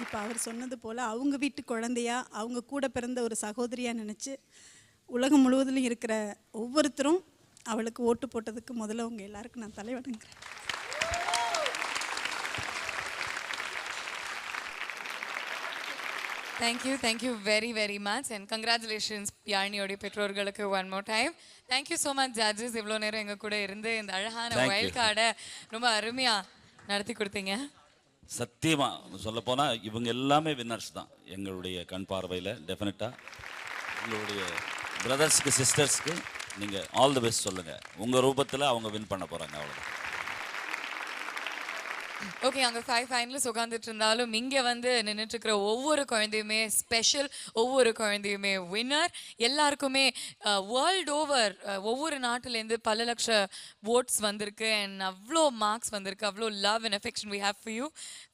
இப்போ அவர் சொன்னது போல் அவங்க வீட்டு குழந்தையா, அவங்க கூட பிறந்த ஒரு சகோதரியாக நினச்சி உலகம் முழுவதிலும் இருக்கிற ஒவ்வொருத்தரும் அவளுக்கு ஓட்டு போட்டதுக்கு முதல்ல உங்கள் எல்லாருக்கும் நான் தலை வணங்குறேன். Thank you very, very much. And congratulations, யாழினியோட பெற்றோர்களுக்கு one more time. Thank you so much, judges. இவ்வளோ நேரம் எங்க கூட இருந்து இந்த அழகான வைல்ட் கார்டை ரொம்ப அருமையா நடத்தி கொடுத்தீங்க. சத்தியமா சொல்ல போனா இவங்க எல்லாமே வின்னர்ஸ் தான் எங்களுடைய கண் பார்வையில். டெஃபினட்டாக உங்களுடைய பிரதர்ஸ்க்கு சிஸ்டர்ஸ்க்கு நீங்கள் ஆல் தி பெஸ்ட் சொல்லுங்கள். உங்கள் ரூபத்தில் அவங்க வின் பண்ண போகிறாங்க. அவ்வளோதான். ஓகே, அங்கே 5 ஃபைனலிஸ்ட் உட்காந்துட்டு இருந்தாலும் இங்கே வந்து நின்றுட்டு இருக்கிற ஒவ்வொரு குழந்தையுமே ஸ்பெஷல், ஒவ்வொரு குழந்தையுமே வின்னர். எல்லாருக்குமே வேர்ல்ட் ஓவர் ஒவ்வொரு நாட்டிலேருந்து பல லட்ச ஓட்ஸ் வந்திருக்கு அண்ட் அவ்வளோ மார்க்ஸ் வந்திருக்கு, அவ்வளோ love and affection we have for you.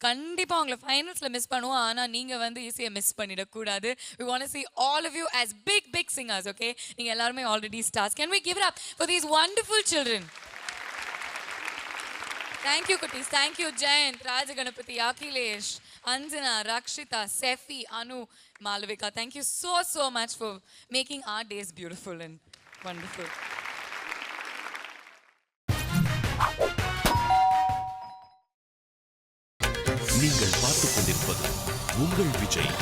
கண்டிப்பாக உங்களை ஃபைனல்ஸில் மிஸ் பண்ணுவோம், ஆனால் நீங்கள் வந்து ஈஸியாக மிஸ் பண்ணிடக்கூடாது. We want to see all of you as big singers, okay? நீங்கள் எல்லாருமே already stars. Can we give it up for these wonderful children? Thank you, Kutis. Thank you, Jayant, Rajaganapati, Akhilesh, Anjana, Rakshita, Sefi, Anu, Malavika. Thank you so much for making our days beautiful and wonderful. நீங்கள் பார்த்துக் கொண்டிருப்பது உங்கள் விஜய்.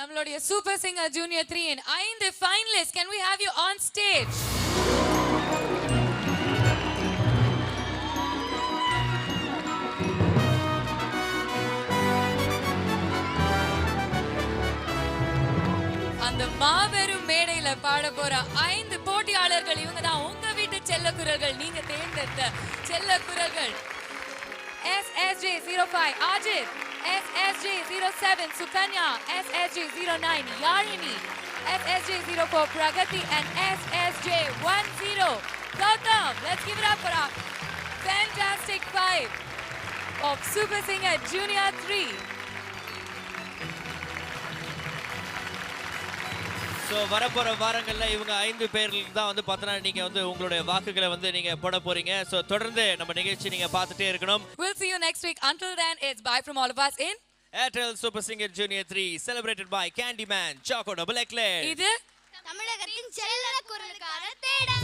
நம்மளுடைய super singer junior 3 in 5 finalist. Can we have you on stage? அந்த மாபெரும் மேடையில பாட போற 5 போட்டியாளர்கள் இவங்க தான். உங்க வீட்டு செல்ல குரல்கள், நீங்க தேர்ந்தெடுத்த செல்ல குரல்கள். SSJ 05 Ajit, SSJ 07 Sukanya, SSJ 09 Yarini, SSJ 04 Pragati and SSJ 10 Gautam. Let's give it up for our fantastic 5 of Super Singer Junior 3. So வரப்போகிற வாரங்களில் இவங்க 5 பேர்களுக்கு தான் வந்து பார்த்தோன்னா நீங்கள் வந்து உங்களுடைய வாக்குகளை வந்து நீங்கள் போட போகிறீங்க. ஸோ தொடர்ந்து நம்ம நிகழ்ச்சி நீங்கள் பார்த்துட்டே இருக்கணும். We'll see you next week. Until then, it's bye from all of us in Airtel Super Singer Junior 3, celebrated by Candyman, Choco Double Eclair. இது தமிழகத்தின் செல்ல குரலுக்கான தேடல்.